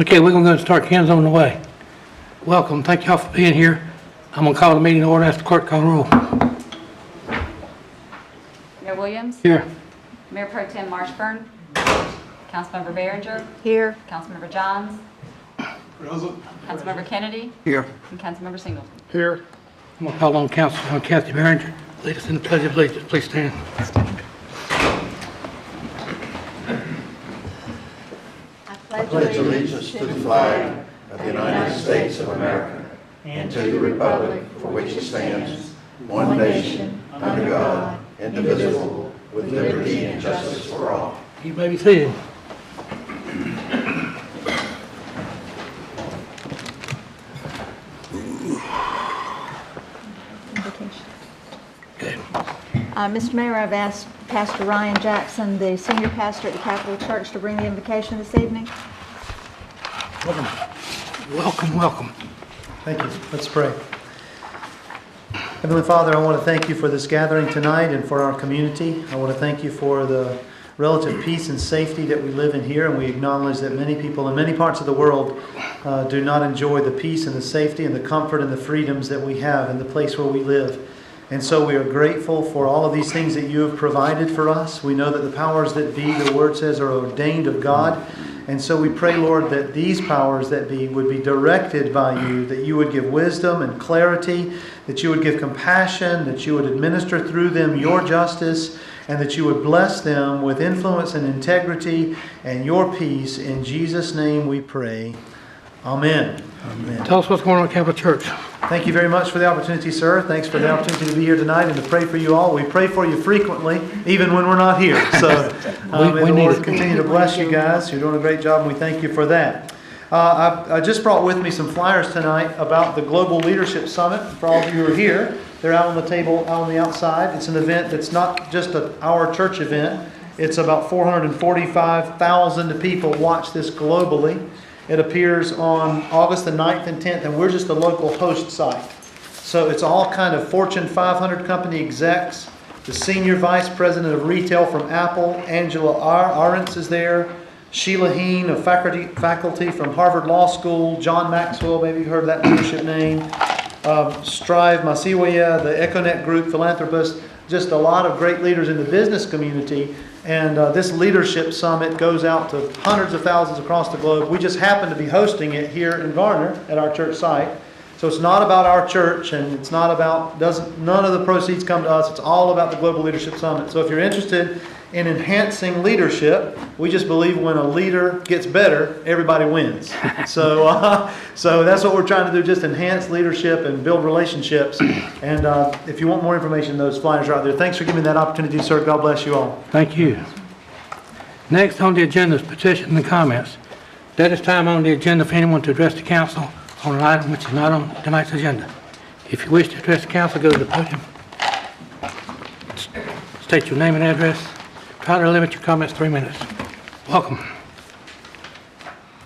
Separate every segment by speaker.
Speaker 1: Okay, we're going to go and start hands on the way. Welcome. Thank y'all for being here. I'm going to call the meeting to order. Ask the clerk to call the roll.
Speaker 2: Mayor Williams?
Speaker 1: Here.
Speaker 2: Mayor Pro Tem Marshburn? Councilmember Behringer?
Speaker 3: Here.
Speaker 2: Councilmember Johns?
Speaker 4: Present.
Speaker 2: Councilmember Kennedy?
Speaker 1: Here.
Speaker 2: And Councilmember Singleton.
Speaker 4: Here.
Speaker 1: I'm going to call on Councilman Kathy Behringer. Lead us in the Pledge of Allegiance. Please stand.
Speaker 3: I
Speaker 5: pledge allegiance to the flag of the United States of America and to the republic for which it stands, one nation, under God, indivisible, with liberty and justice for all.
Speaker 1: You may be seated. Okay.
Speaker 3: Mr. Mayor, I've asked Pastor Ryan Jackson, the senior pastor at the Capitol Church, to bring the invocation this evening.
Speaker 1: Welcome. Welcome, welcome.
Speaker 6: Thank you. Let's pray. Heavenly Father, I want to thank you for this gathering tonight and for our community. I want to thank you for the relative peace and safety that we live in here, and we acknowledge that many people in many parts of the world do not enjoy the peace and the safety and the comfort and the freedoms that we have in the place where we live. And so we are grateful for all of these things that you have provided for us. We know that the powers that be, the Word says, are ordained of God. And so we pray, Lord, that these powers that be would be directed by you, that you would give wisdom and clarity, that you would give compassion, that you would administer through them your justice, and that you would bless them with influence and integrity and your peace. In Jesus' name we pray. Amen. Amen.
Speaker 1: Tell us what's going on at Capitol Church.
Speaker 6: Thank you very much for the opportunity, sir. Thanks for the opportunity to be here tonight and to pray for you all. We pray for you frequently, even when we're not here. So may the Lord continue to bless you guys. You're doing a great job, and we thank you for that. I just brought with me some flyers tonight about the Global Leadership Summit. For all of you who are here, they're out on the table, out on the outside. It's an event that's not just our church event. It's about 445,000 people watch this globally. It appears on August the 9th and 10th, and we're just a local host site. So it's all kind of Fortune 500 company execs. The Senior Vice President of Retail from Apple, Angela Arentz, is there. Sheila Heen, of faculty from Harvard Law School. John Maxwell, maybe you've heard of that leadership name. Strive Masiwaya, the Econet Group philanthropist. Just a lot of great leaders in the business community. And this leadership summit goes out to hundreds of thousands across the globe. We just happen to be hosting it here in Garner at our church site. So it's not about our church, and it's not about, none of the proceeds come to us. It's all about the Global Leadership Summit. So if you're interested in enhancing leadership, we just believe when a leader gets better, everybody wins. So that's what we're trying to do, just enhance leadership and build relationships. And if you want more information, those flyers are out there. Thanks for giving me that opportunity, sir. God bless you all.
Speaker 1: Thank you. Next on the agenda is petitions and comments. That is time on the agenda for anyone to address the council on an item which is not on tonight's agenda. If you wish to address the council, go to the podium. State your name and address. Try to limit your comments 3 minutes. Welcome.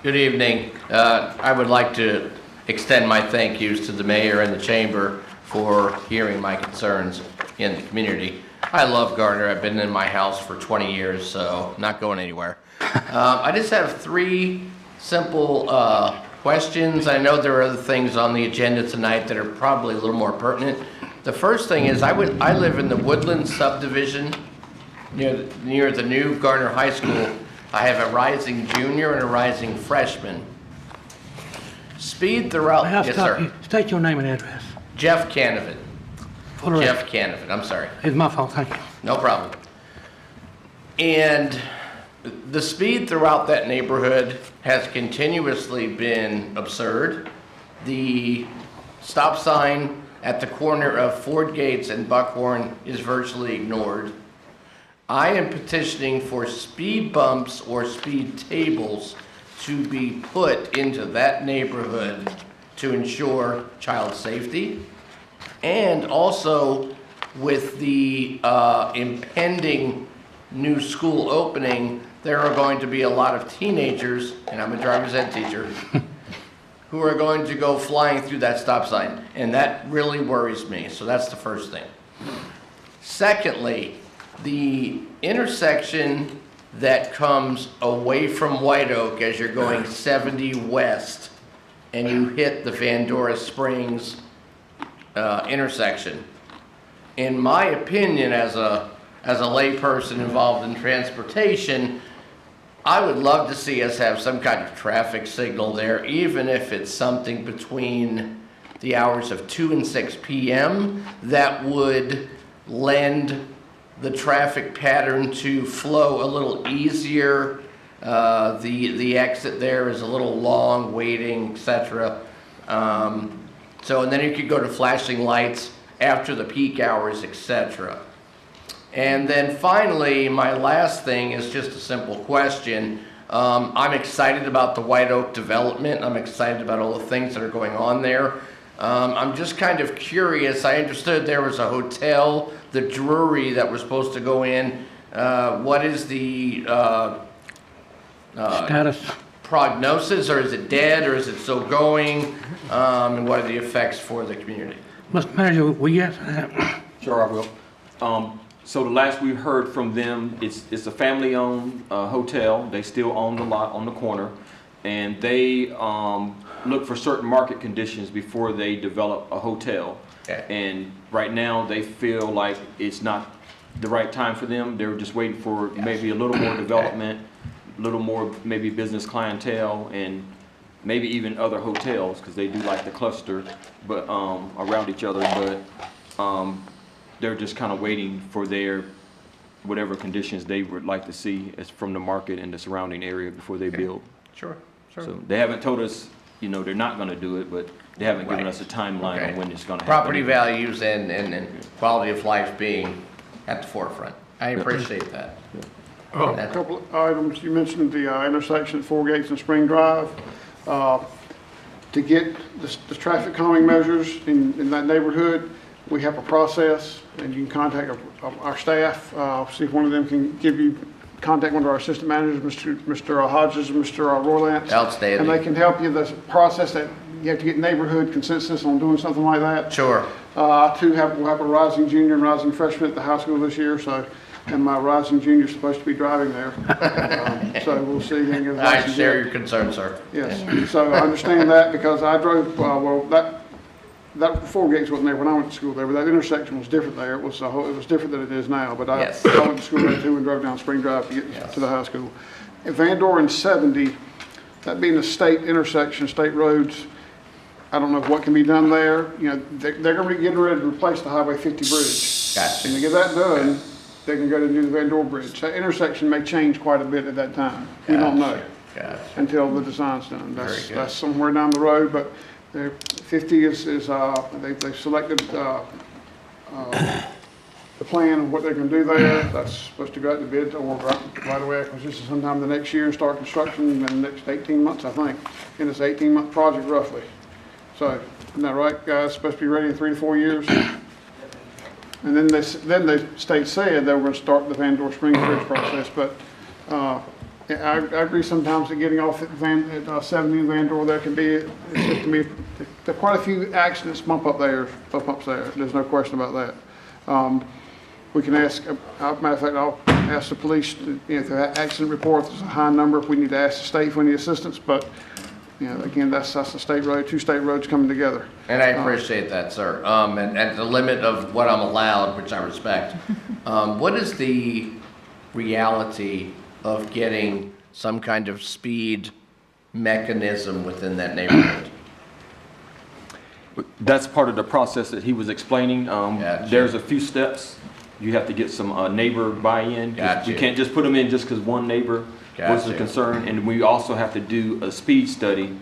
Speaker 7: Good evening. I would like to extend my thank yous to the mayor and the chamber for hearing my concerns in the community. I love Garner. I've been in my house for 20 years, so not going anywhere. I just have 3 simple questions. I know there are other things on the agenda tonight that are probably a little more pertinent. The first thing is I live in the Woodland subdivision near the new Garner High School. I have a rising junior and a rising freshman. Speed throughout. Yes, sir.
Speaker 1: State your name and address.
Speaker 7: Jeff Canavan. Jeff Canavan. I'm sorry.
Speaker 1: It's my fault. Thank you.
Speaker 7: No problem. And the speed throughout that neighborhood has continuously been absurd. The stop sign at the corner of Ford Gates and Buckhorn is virtually ignored. I am petitioning for speed bumps or speed tables to be put into that neighborhood to ensure child safety. And also with the impending new school opening, there are going to be a lot of teenagers, and I'm a driver's ed teacher, who are going to go flying through that stop sign. And that really worries me. So that's the first thing. Secondly, the intersection that comes away from White Oak as you're going 70 west and you hit the Vandora Springs intersection. In my opinion, as a layperson involved in transportation, I would love to see us have some kind of traffic signal there, even if it's something between the hours of 2 and 6 p.m. that would lend the traffic pattern to flow a little easier. The exit there is a little long, waiting, etc. So, and then you could go to flashing lights after the peak hours, etc. And then finally, my last thing is just a simple question. I'm excited about the White Oak development. I'm excited about all the things that are going on there. I'm just kind of curious. I understood there was a hotel, the Drury, that was supposed to go in. What is the
Speaker 1: Status.
Speaker 7: prognosis, or is it dead, or is it still going? And what are the effects for the community?
Speaker 1: Mr. Manager, will you answer that?
Speaker 8: Sure, I will. So the last we heard from them, it's a family-owned hotel. They still own the lot on the corner, and they look for certain market conditions before they develop a hotel.
Speaker 7: Okay.
Speaker 8: And right now, they feel like it's not the right time for them. They're just waiting for maybe a little more development, a little more maybe business clientele, and maybe even other hotels, because they do like the cluster, but around each other. But they're just kind of waiting for their whatever conditions they would like to see as from the market and the surrounding area before they build.
Speaker 7: Sure, sure.
Speaker 8: So they haven't told us, you know, they're not going to do it, but they haven't given
Speaker 7: Right.
Speaker 8: us a timeline
Speaker 7: Okay.
Speaker 8: on when it's going to happen.
Speaker 7: Property values and quality of life being at the forefront. I appreciate that.
Speaker 4: A couple of items. You mentioned the intersection at Four Gates and Spring Drive. To get the traffic calming measures in that neighborhood, we have a process, and you can contact our staff, see if one of them can give you contact one of our assistant managers, Mr. Hodges and Mr. Roylance.
Speaker 7: Outstanding.
Speaker 4: And they can help you. The process that you have to get neighborhood consensus on doing something like that.
Speaker 7: Sure.
Speaker 4: We'll have a rising junior and rising freshman at the high school this year, so, and my rising junior is supposed to be driving there. So we'll see.
Speaker 7: I share your concern, sir.
Speaker 4: Yes, so I understand that because I drove, that Four Gates wasn't there when I went to school there, but that intersection was different there. It was different than it is now, but
Speaker 7: Yes.
Speaker 4: I went to school there too and drove down Spring Drive to get to the high school. At Vandora and 70, that being a state intersection, state roads, I don't know what can be done there. You know, they're gonna be getting ready to replace the Highway 50 bridge.
Speaker 7: Gotcha.
Speaker 4: And to get that done, they can go to do the Vandora Bridge. That intersection may change quite a bit at that time. We don't know
Speaker 7: Gotcha.
Speaker 4: until the design's done.
Speaker 7: Very good.
Speaker 4: That's somewhere down the road, but 50 they've selected the plan of what they're gonna do there. That's supposed to go out to bid or right away acquisition sometime the next year and start construction in the next 18 months, I think. And it's an 18-month project roughly. So, isn't that right, guys? Supposed to be ready in 3 to 4 years? And then the state said they were gonna start the Vandora Springs Bridge process, but, I agree sometimes that getting off at 70 and Vandora, there can be, there are quite a few accidents bump ups there. There's no question about that. We can ask, matter of fact, I'll ask the police, if the accident report is a high number, if we need to ask the state for any assistance, but, you know, again, that's a state road, 2 state roads coming together.
Speaker 7: And I appreciate that, sir. And at the limit of what I'm allowed, which I respect, what is the reality of getting some kind of speed mechanism within that neighborhood?
Speaker 8: That's part of the process that he was explaining.
Speaker 7: Gotcha.
Speaker 8: There's a few steps. You have to get some neighbor buy-in.
Speaker 7: Gotcha.
Speaker 8: You can't just put them in just because one neighbor was a
Speaker 7: Gotcha.
Speaker 8: concern. And we also have to do a speed study,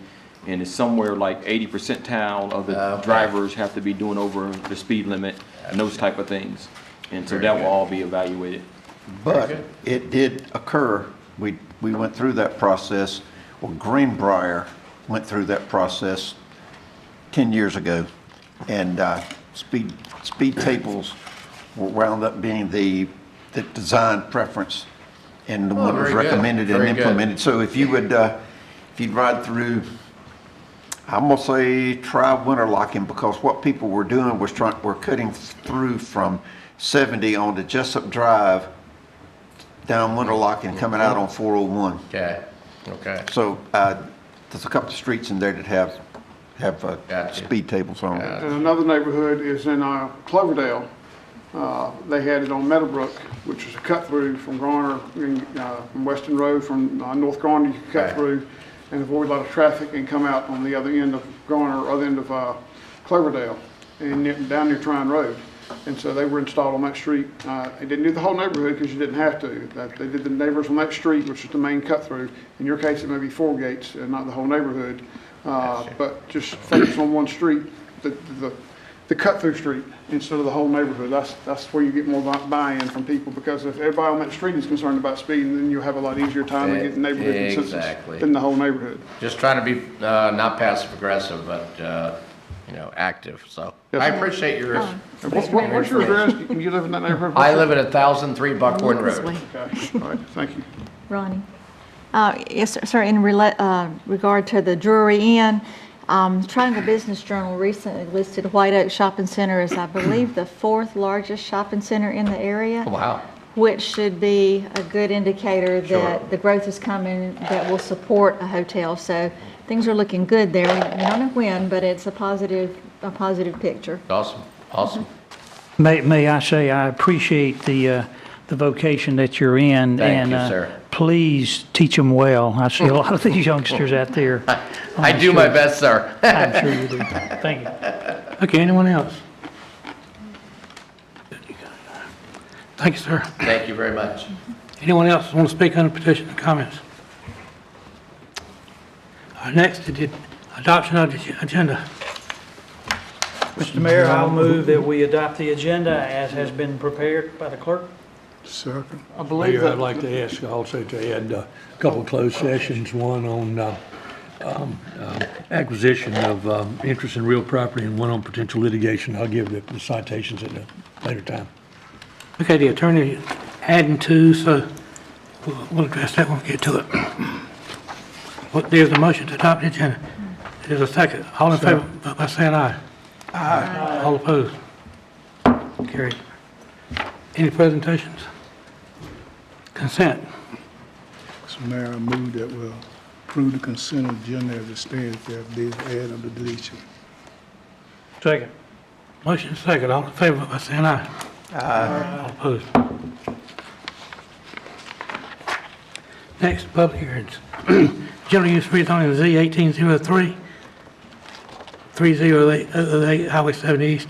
Speaker 8: and it's somewhere like 80 percentile of the
Speaker 7: Okay.
Speaker 8: drivers have to be doing over the speed limit and those type of things. And so
Speaker 7: Very
Speaker 8: that
Speaker 7: good.
Speaker 8: will all be evaluated.
Speaker 5: But
Speaker 7: good.
Speaker 5: it did occur, we went through that process, well, Greenbrier went through that process 10 years ago. And speed tables wound up being the design preference and the one that was
Speaker 7: very good.
Speaker 5: recommended and
Speaker 7: Very good.
Speaker 5: implemented. So if you would, if you'd ride through, I'm gonna say try winter locking, because what people were doing was we're cutting through from 70 onto Jessup Drive down Winterlock and coming out on 401.
Speaker 7: Okay, okay.
Speaker 5: So there's a couple of streets in there that have
Speaker 7: Gotcha.
Speaker 5: speed tables on them.
Speaker 4: And another neighborhood is in Cloverdale. They had it on Meadowbrook, which is a cut through from Garner, from Weston Road, from North Garner, you can cut
Speaker 7: Right.
Speaker 4: through and avoid a lot of traffic and come out on the other end of Garner, other end of Cloverdale, and down near Trine Road. And so they were installed on that street. They didn't do the whole neighborhood because you didn't have to. They did the neighbors on that street, which is the main cut through. In your case, it may be 4 gates and not the whole neighborhood. But just focus on one street, the cut through street, instead of the whole neighborhood. That's where you get more buy-in from people, because if everybody on that street is concerned about speeding, then you'll have a lot easier time to get neighborhood consensus
Speaker 7: Exactly.
Speaker 4: than the whole neighborhood.
Speaker 7: Just trying to be not passive aggressive, but active. So
Speaker 4: Yes,
Speaker 7: I
Speaker 4: sir.
Speaker 7: appreciate your.
Speaker 4: What's your address? You live in that neighborhood?
Speaker 7: I live at 1003 Buckhorn Road.
Speaker 4: Okay, all right, thank you.
Speaker 3: Ronnie? Yes, sir, in regard to the Drury Inn, Triangle Business Journal recently listed White Oak Shopping Center as, I believe, the 4th largest shopping center in the area.
Speaker 7: Wow.
Speaker 3: Which should be a good indicator that the growth is coming that will support a hotel. So things are looking good there. We don't know when, but it's a positive picture.
Speaker 7: Awesome.
Speaker 9: May I say, I appreciate the vocation that you're in.
Speaker 7: Thank you,
Speaker 9: and
Speaker 7: sir.
Speaker 9: Please teach them well. I see a lot of these youngsters out there.
Speaker 7: I do my best, sir.
Speaker 9: I'm sure you do. Thank you.
Speaker 1: Okay, anyone else? Thank you, sir.
Speaker 7: Thank you very much.
Speaker 1: Anyone else want to speak on the petition and comments? Next, the adoption of the agenda.
Speaker 9: Mr. Mayor, I'll move that we adopt the agenda as has been prepared by the clerk.
Speaker 10: Second.
Speaker 4: I believe
Speaker 10: Mayor,
Speaker 4: that.
Speaker 10: I'd like to ask also to add a couple of closed sessions, one on acquisition of interest in real property and one on potential litigation. I'll give the citations at a later time.
Speaker 1: Okay, the attorney adding to, so we'll address that when we get to it. There's a motion to adopt the agenda. There's a second. All in favor, by saying aye. Aye. All opposed? Carried. Any presentations? Consent.
Speaker 10: Mr. Mayor, I move that we'll approve the consent agenda as it stands. There be add or deletion.
Speaker 9: Second.
Speaker 1: Motion second. All in favor, by saying aye. Aye. All opposed? Next, public hearings. General use rezoning Z 1803, 308 Highway 70 East.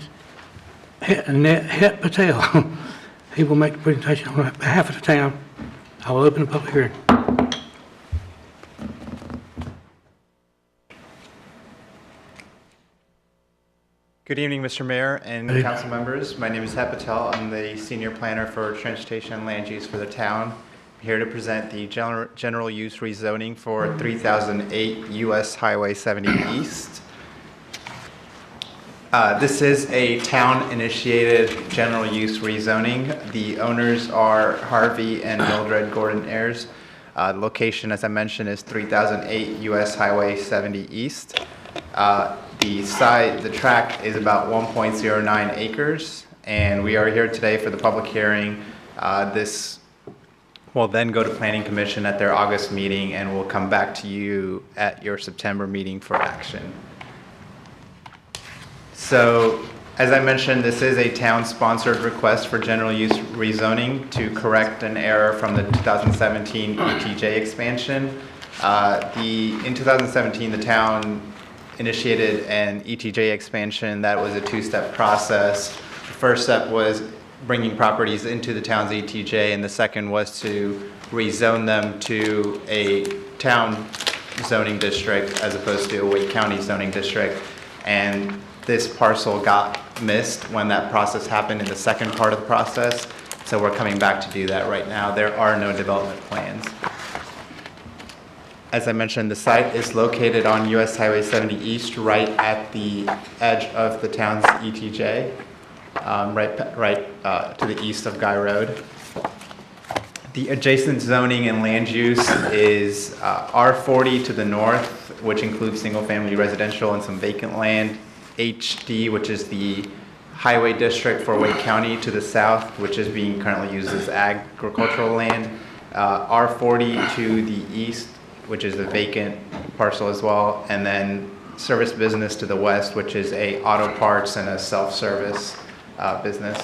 Speaker 1: Het Patel. He will make the presentation on behalf of the town. I will open the public hearing.
Speaker 11: Good evening, Mr. Mayor and
Speaker 1: Hey.
Speaker 11: council members. My name is Het Patel. I'm the senior planner for transportation and land use for the town. I'm here to present the general use rezoning for 3008 US Highway 70 East. This is a town-initiated general use rezoning. The owners are Harvey and Mildred Gordon Ayers. The location, as I mentioned, is 3008 US Highway 70 East. The tract is about 1.09 acres, and we are here today for the public hearing. This will then go to Planning Commission at their August meeting, and will come back to you at your September meeting for action. So, as I mentioned, this is a town-sponsored request for general use rezoning to correct an error from the 2017 ETJ expansion. In 2017, the town initiated an ETJ expansion that was a two-step process. The first step was bringing properties into the town's ETJ, and the second was to rezone them to a town zoning district as opposed to a Wake County zoning district. And this parcel got missed when that process happened in the second part of the process, so we're coming back to do that right now. There are no development plans. As I mentioned, the site is located on US Highway 70 East, right at the edge of the town's ETJ, right to the east of Guy Road. The adjacent zoning and land use is R40 to the north, which includes single-family residential and some vacant land. HD, which is the highway district for Wake County to the south, which is being currently used as agricultural land. R40 to the east, which is a vacant parcel as well, and then service business to the west, which is a auto parts and a self-service business.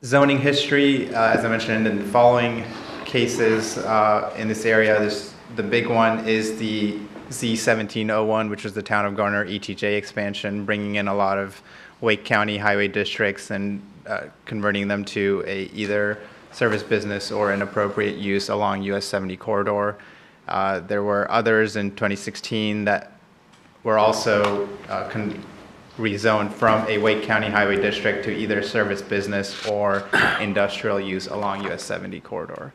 Speaker 11: Zoning history, as I mentioned in the following cases in this area, the big one is the Z1701, which was the town of Garner ETJ expansion, bringing in a lot of Wake County highway districts and converting them to either service business or an appropriate use along US 70 corridor. There were others in 2016 that were also rezoned from a Wake County highway district to either service business or industrial use along US 70 corridor.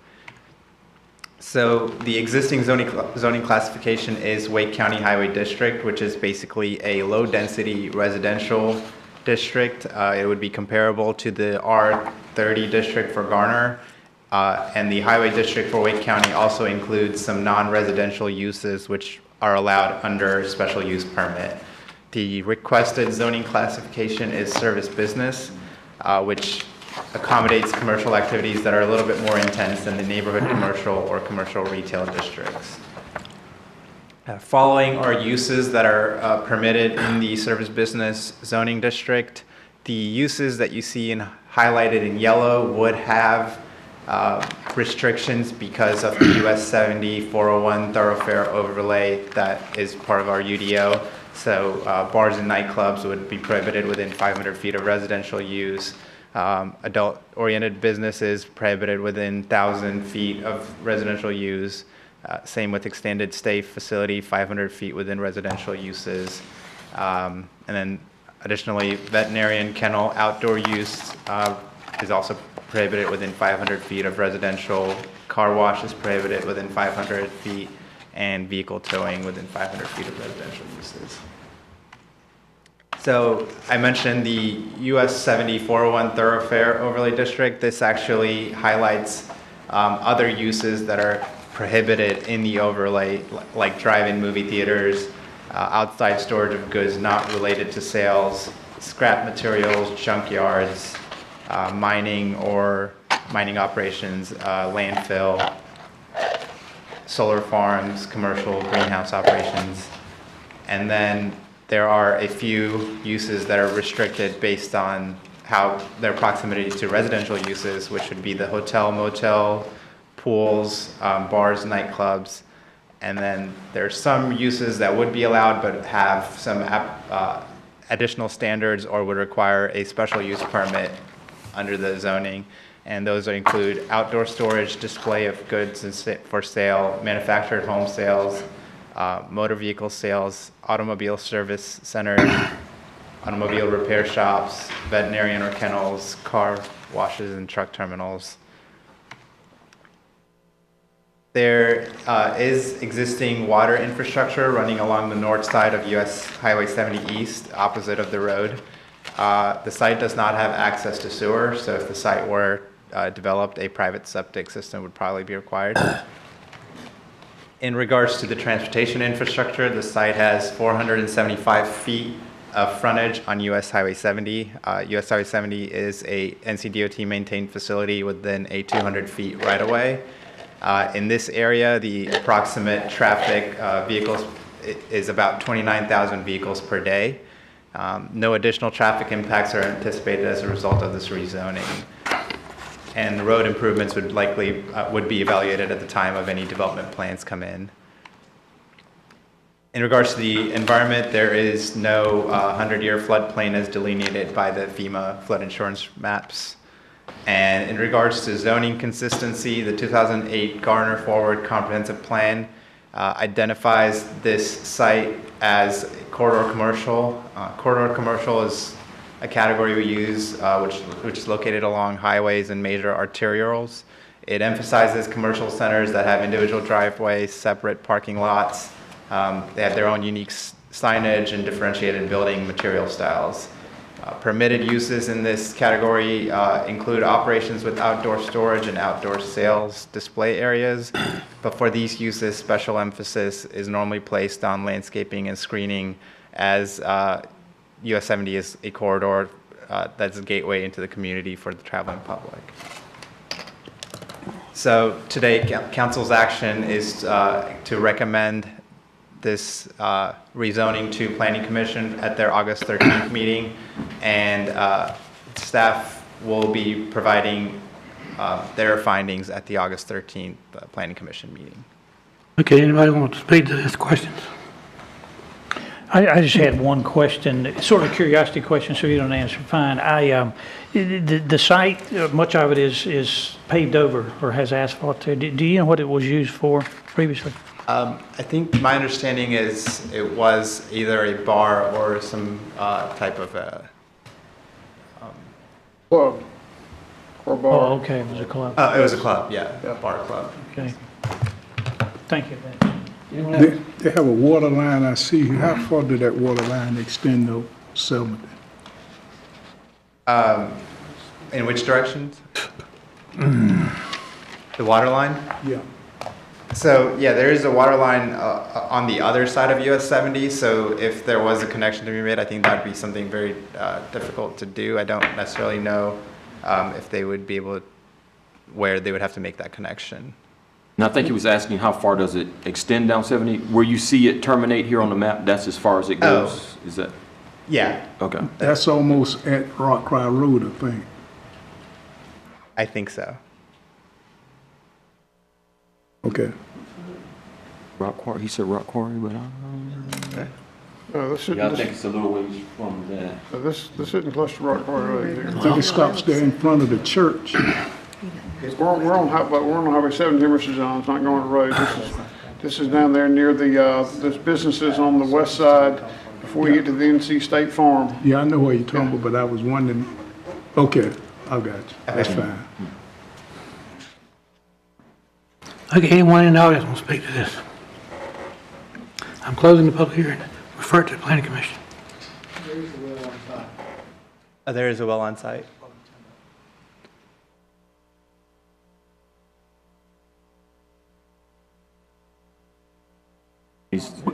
Speaker 11: So the existing zoning classification is Wake County Highway District, which is basically a low-density residential district. It would be comparable to the R30 district for Garner, and the Highway District for Wake County also includes some non-residential uses which are allowed under special use permit. The requested zoning classification is service business, which accommodates commercial activities that are a little bit more intense than the neighborhood commercial or commercial retail districts. Following are uses that are permitted in the service business zoning district. The uses that you see highlighted in yellow would have restrictions because of the US 70 401 thoroughfare overlay that is part of our UDO. So bars and nightclubs would be prohibited within 500 feet of residential use. Adult-oriented businesses prohibited within 1,000 feet of residential use. Same with extended stay facility, 500 feet within residential uses. And then additionally, veterinarian kennel outdoor use is also prohibited within 500 feet of residential. Car wash is prohibited within 500 feet, and vehicle towing within 500 feet of residential uses. So I mentioned the US 70 401 thoroughfare overlay district. This actually highlights other uses that are prohibited in the overlay, like drive-in movie theaters, outside storage of goods not related to sales, scrap materials, junkyards, mining or mining operations, landfill, solar farms, commercial greenhouse operations. And then there are a few uses that are restricted based on how their proximity to residential uses, which would be the hotel, motel, pools, bars, nightclubs. And then there's some uses that would be allowed but have some additional standards or would require a special use permit under the zoning. And those include outdoor storage, display of goods for sale, manufactured home sales, motor vehicle sales, automobile service centers, automobile repair shops, veterinarian or kennels, car washes and truck terminals. There is existing water infrastructure running along the north side of US Highway 70 East, opposite of the road. The site does not have access to sewer, so if the site were developed, a private septic system would probably be required. In regards to the transportation infrastructure, the site has 475 feet of frontage on US Highway 70. US Highway 70 is a NCDOT maintained facility within a 200 feet right-of-way. In this area, the approximate traffic vehicles is about 29,000 vehicles per day. No additional traffic impacts are anticipated as a result of this rezoning. And the road improvements would likely would be evaluated at the time of any development plans come in. In regards to the environment, there is no 100-year floodplain as delineated by the FEMA flood insurance maps. And in regards to zoning consistency, the 2008 Garner Forward Comprehensive Plan identifies this site as corridor commercial. Corridor commercial is a category we use which is located along highways and major arterials. It emphasizes commercial centers that have individual driveways, separate parking lots. They have their own unique signage and differentiated building material styles. Permitted uses in this category include operations with outdoor storage and outdoor sales display areas. But for these uses, special emphasis is normally placed on landscaping and screening, as US 70 is a corridor that's a gateway into the community for the traveling public. So today, council's action is to recommend this rezoning to Planning Commission at their August 13th meeting, and staff will be providing their findings at the August 13th Planning Commission meeting.
Speaker 1: Okay, anybody want to speak to this questions?
Speaker 9: I just had one question, sort of a curiosity question, so if you don't answer, fine. The site, much of it is paved over or has asphalt to it. Do you know what it was used for previously?
Speaker 11: I think my understanding is it was either a bar or some type of a...
Speaker 4: Club or bar.
Speaker 9: Oh, okay, it was a club.
Speaker 11: it was a club, yeah, a bar club.
Speaker 9: Okay. Thank you.
Speaker 10: They have a water line, I see. How far did that water line extend though, Selma?
Speaker 11: In which directions? The water line?
Speaker 10: Yeah.
Speaker 11: So, yeah, there is a water line on the other side of US 70, so if there was a connection to be made, I think that would be something very difficult to do. I don't necessarily know if they would be able to, where they would have to make that connection.
Speaker 8: And I think he was asking how far does it extend down 70? Where you see it terminate here on the map, that's as far as it goes? Is that?
Speaker 11: Yeah.
Speaker 8: Okay.
Speaker 10: That's almost at Rock Cry Road, I think.
Speaker 11: I think so.
Speaker 10: Okay.
Speaker 8: Rock Quarry, he said Rock Quarry, but I
Speaker 4: This
Speaker 8: yeah, I think
Speaker 4: isn't,
Speaker 8: it's a little ways from that.
Speaker 4: this isn't close to Rock Quarry Road here.
Speaker 10: I think it stops there in front of the church.
Speaker 4: We're on Highway 7 here, Mr. John. It's not going to the road. This is down there near the, there's businesses on the west side before you get to the NC State Farm.
Speaker 10: Yeah, I know where you're talking about, but I was wondering, okay, I got you. That's fine.
Speaker 1: Okay, anyone in the audience want to speak to this? I'm closing the public hearing. Refer it to the Planning Commission.
Speaker 11: There is a well on site.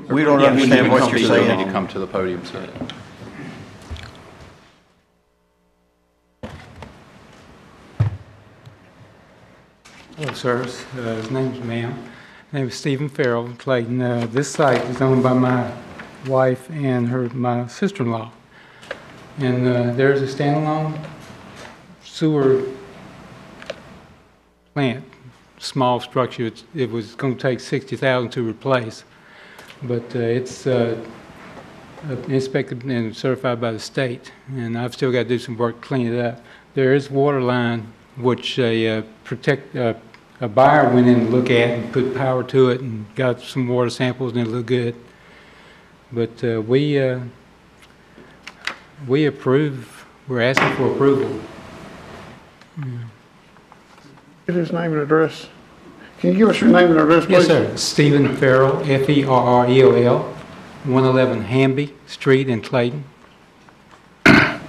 Speaker 5: We don't understand what you're
Speaker 8: You
Speaker 5: saying.
Speaker 8: need to come to the podium, sir.
Speaker 12: Hello, sirs. His name's ma'am. Name is Stephen Farrell, Clayton. This site is owned by my wife and my sister-in-law. And there's a standalone sewer plant, small structure. It was going to take $60,000 to replace, but it's inspected and certified by the state, and I've still got to do some work to clean it up. There is water line which a buyer went in to look at and put power to it and got some water samples and it looked good. But we approve. We're asking for approval.
Speaker 4: Get his name and address. Can you give us your name and address, please?
Speaker 12: Yes, sir. Stephen Farrell, Ferrell, 111 Hamby Street in Clayton.
Speaker 4: So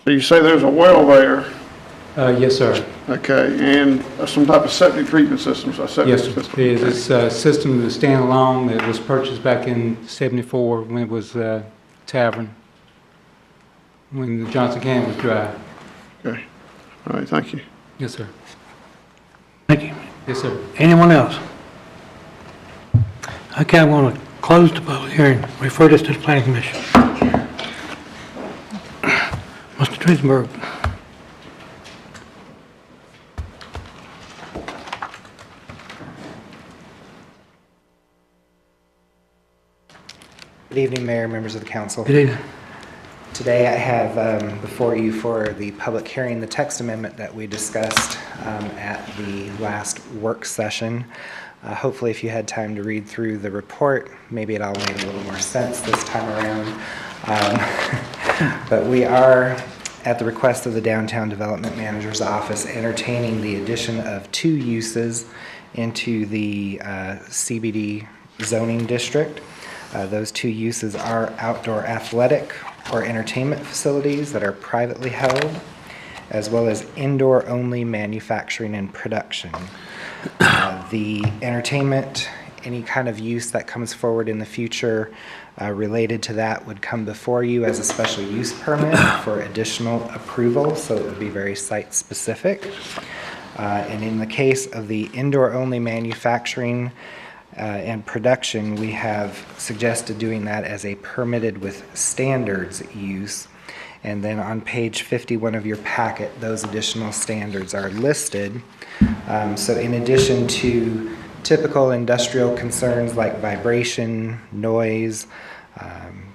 Speaker 4: you say there's a well there,
Speaker 12: Yes, sir.
Speaker 4: okay, and some type of septic treatment system, so septic
Speaker 12: Yes,
Speaker 4: system.
Speaker 12: it is. This system is standalone. It was purchased back in '74 when it was tavern, when the Johnson Canyon was dry.
Speaker 4: Okay, all right, thank you.
Speaker 12: Yes, sir.
Speaker 1: Thank you.
Speaker 12: Yes, sir.
Speaker 1: Anyone else? Okay, I'm going to close the public hearing. Refer this to the Planning Commission. Mr. Treesenberg.
Speaker 13: Good evening, Mayor, members of the council.
Speaker 1: Good evening.
Speaker 13: Today I have before you for the public hearing the text amendment that we discussed at the last work session. Hopefully, if you had time to read through the report, maybe it all made a little more sense this time around. But we are, at the request of the Downtown Development Manager's Office, entertaining the addition of 2 uses into the CBD zoning district. Those 2 uses are outdoor athletic or entertainment facilities that are privately held, as well as indoor-only manufacturing and production. The entertainment Any kind of use that comes forward in the future related to that would come before you as a special use permit for additional approval, so it would be very site-specific. And in the case of the indoor-only manufacturing and production, we have suggested doing that as a permitted with standards use. And then on page 51 of your packet, those additional standards are listed. So in addition to typical industrial concerns like vibration, noise,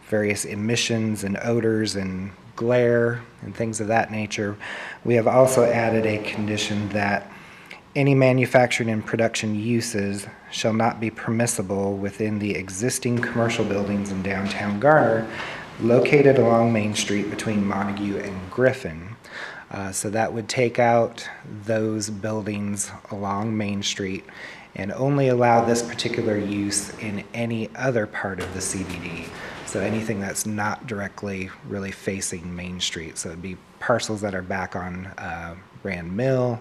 Speaker 13: various emissions and odors and glare and things of that nature, we have also added a condition that any manufacturing and production uses shall not be permissible within the existing commercial buildings in downtown Garner located along Main Street between Montague and Griffin. So that would take out those buildings along Main Street and only allow this particular use in any other part of the CBD. So anything that's not directly really facing Main Street. So it'd be parcels that are back on Rand Mill,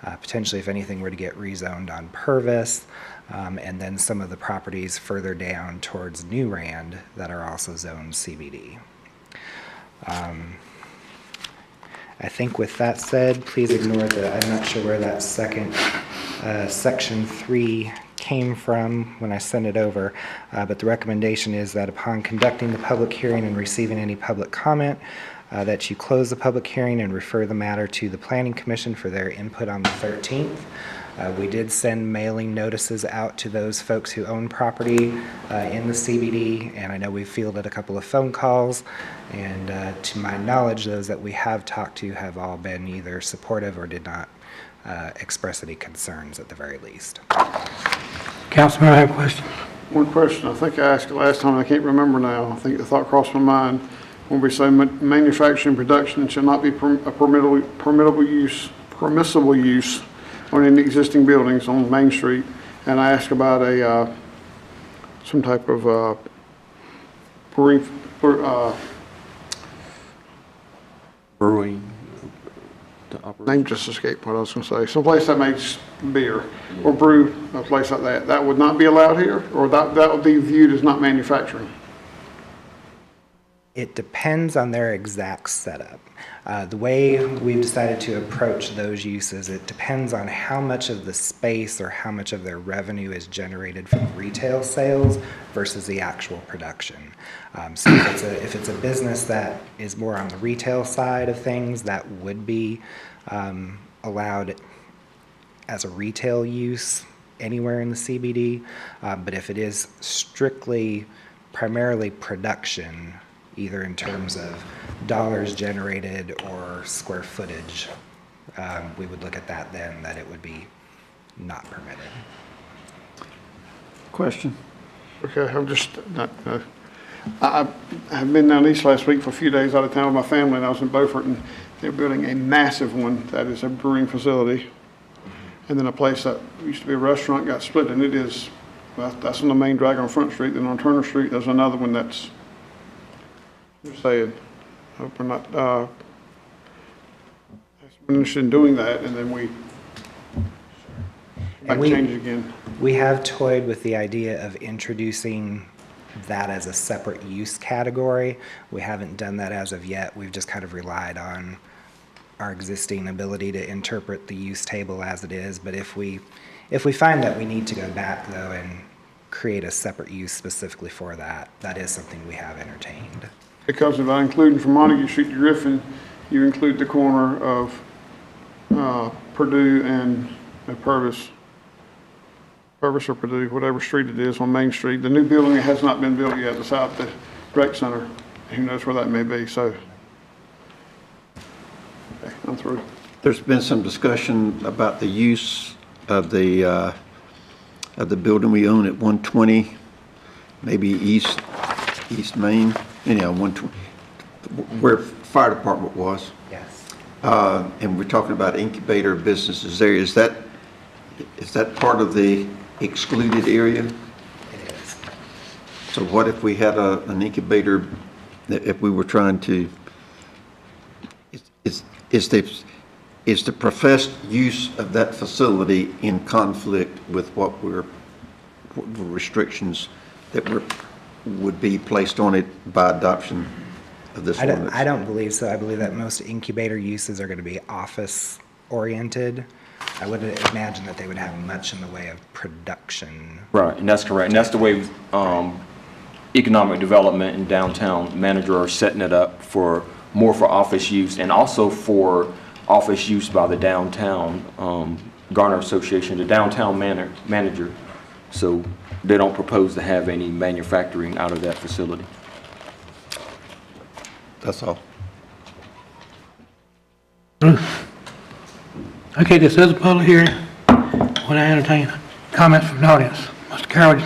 Speaker 13: potentially if anything were to get rezoned on Purvis, and then some of the properties further down towards New Rand that are also zoned CBD. I think with that said, please ignore I'm not sure where that second section 3 came from when I sent it over, but the recommendation is that upon conducting the public hearing and receiving any public comment, that you close the public hearing and refer the matter to the Planning Commission for their input on the 13th. We did send mailing notices out to those folks who own property in the CBD, and I know we fielded a couple of phone calls, and to my knowledge, those that we have talked to have all been either supportive or did not express any concerns at the very least.
Speaker 1: Councilman, I have a question.
Speaker 4: One question, I think I asked it last time, I can't remember now. I think the thought crossed my mind. When we say manufacturing production shall not be permissible use on any existing buildings on Main Street, and I asked about a some type of
Speaker 5: Brewing.
Speaker 4: name just escaped what I was going to say. Someplace that makes beer or brew, a place like that. That would not be allowed here, or that would be viewed as not manufacturing.
Speaker 13: It depends on their exact setup. The way we've decided to approach those uses, it depends on how much of the space or how much of their revenue is generated from retail sales versus the actual production. So if it's a business that is more on the retail side of things, that would be allowed as a retail use anywhere in the CBD. But if it is strictly, primarily production, either in terms of dollars generated or square footage, we would look at that then, that it would be not permitted.
Speaker 5: Question?
Speaker 4: Okay, I'm just not. I've been down east last week for a few days out of town with my family, and I was in Beaufort, and they're building a massive one that is a brewing facility, and then a place that used to be a restaurant got split, and it is. Well, that's on the main drag on Front Street. Then on Turner Street, there's another one that's. Just saying, I hope we're not interested in doing that, and then we might change it again.
Speaker 13: We have toyed with the idea of introducing that as a separate use category. We haven't done that as of yet. We've just kind of relied on our existing ability to interpret the use table as it is. But if we find that we need to go back though and create a separate use specifically for that, that is something we have entertained.
Speaker 4: Because if I include from Montague Street to Griffin, you include the corner of Purdue and Purvis or Purdue, whatever street it is on Main Street. The new building has not been built yet, it's out the rec center. Who knows where that may be, so. Okay, I'm through.
Speaker 5: There's been some discussion about the use of the building we own at 120, maybe East Main, anyhow, 120, where fire department was.
Speaker 13: Yes.
Speaker 5: And we're talking about incubator businesses there. Is that part of the excluded area?
Speaker 13: It is.
Speaker 5: So what if we had an incubator, if we were trying to, is the professed use of that facility in conflict with what we're the restrictions that would be placed on it by adoption of this ordinance?
Speaker 13: I don't believe so. I believe that most incubator uses are going to be office-oriented. I wouldn't imagine that they would have much in the way of production.
Speaker 8: Right, and that's correct. And that's the way economic development and downtown manager are setting it up for more for office use and also for office use by the downtown Garner Association, the downtown manager. So they don't propose to have any manufacturing out of that facility.
Speaker 5: That's all.
Speaker 1: Okay, this is a public hearing. Would I entertain comments from the audience? Mr. Carroll?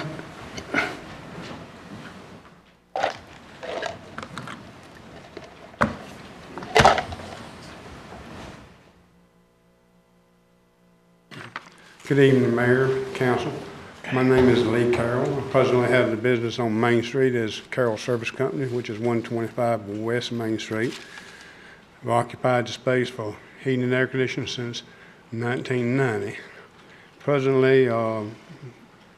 Speaker 4: Good evening, Mayor, Council. My name is Lee Carroll. I presently have the business on Main Street as Carroll Service Company, which is 125 West Main Street. I've occupied the space for heating and air conditioning since 1990. Presently,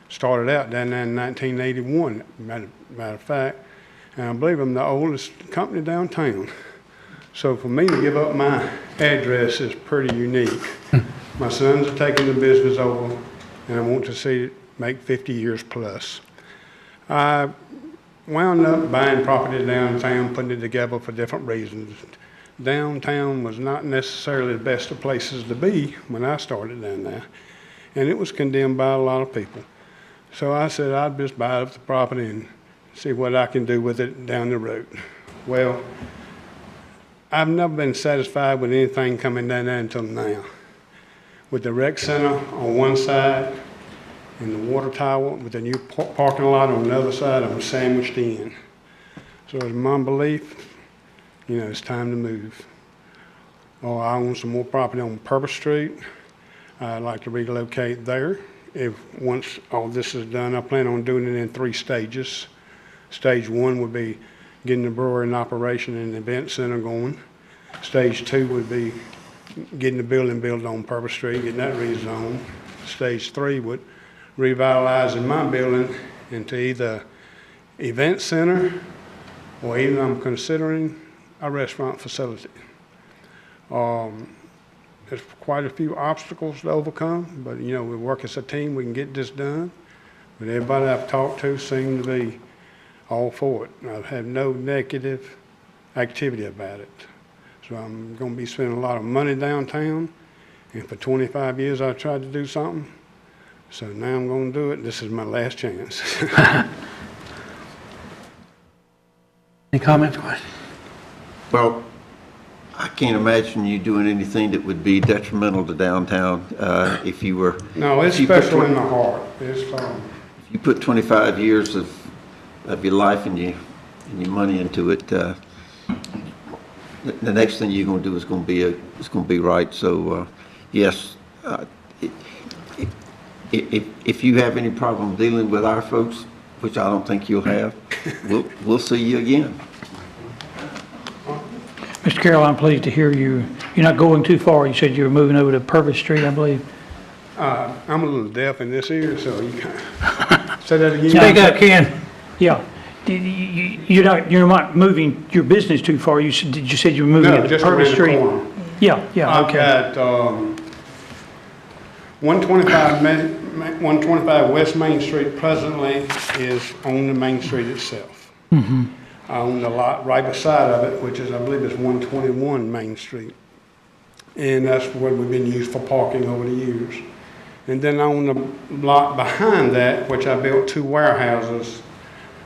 Speaker 4: started out down there in 1981, matter of fact, and I believe I'm the oldest company downtown. So for me to give up my address is pretty unique. My sons are taking the business over, and I want to see it make 50 years plus. I wound up buying property downtown, putting it together for different reasons. Downtown was not necessarily the best of places to be when I started down there, and it was condemned by a lot of people. So I said I'd just buy up the property and see what I can do with it down the road. Well, I've never been satisfied with anything coming down there until now. With the rec center on one side and the water tower with the new parking lot on the other side, I'm sandwiched in. So it's my belief, you know, it's time to move. Oh, I own some more property on Purpose Street. I'd like to relocate there. If once all this is done, I plan on doing it in 3 stages. Stage 1 would be getting the brewery in operation and the event center going. Stage 2 would be getting the building built on Purpose Street, getting that rezoned. Stage 3 would revitalizing my building into either event center or even I'm considering a restaurant facility. There's quite a few obstacles to overcome, but you know, we work as a team, we can get this done. But everybody I've talked to seems to be all for it. I've had no negative activity about it. So I'm going to be spending a lot of money downtown, and for 25 years I've tried to do something. So now I'm going to do it. This is my last chance.
Speaker 1: Any comments, questions?
Speaker 5: Well, I can't imagine you doing anything that would be detrimental to downtown if you were.
Speaker 4: No, it's special in the heart. It's
Speaker 5: if you put 25 years of your life and your money into it, the next thing you're going to do is going to be right. So yes, if you have any problem dealing with our folks, which I don't think you'll have, we'll see you again.
Speaker 9: Mr. Carroll, I'm pleased to hear you're not going too far. You said you were moving over to Purvis Street, I believe.
Speaker 4: I'm a little deaf in this ear, so you can say that again.
Speaker 9: Speak up, Ken. Yeah. You're not moving your business too far. You said you were moving to Purvis Street. Yeah, okay.
Speaker 4: I've got 125 West Main Street presently is on the main street itself.
Speaker 9: Mm-hmm.
Speaker 4: I own the lot right beside of it, which is, I believe, is 121 Main Street. And that's what we've been used for parking over the years. And then I own the lot behind that, which I built 2 warehouses,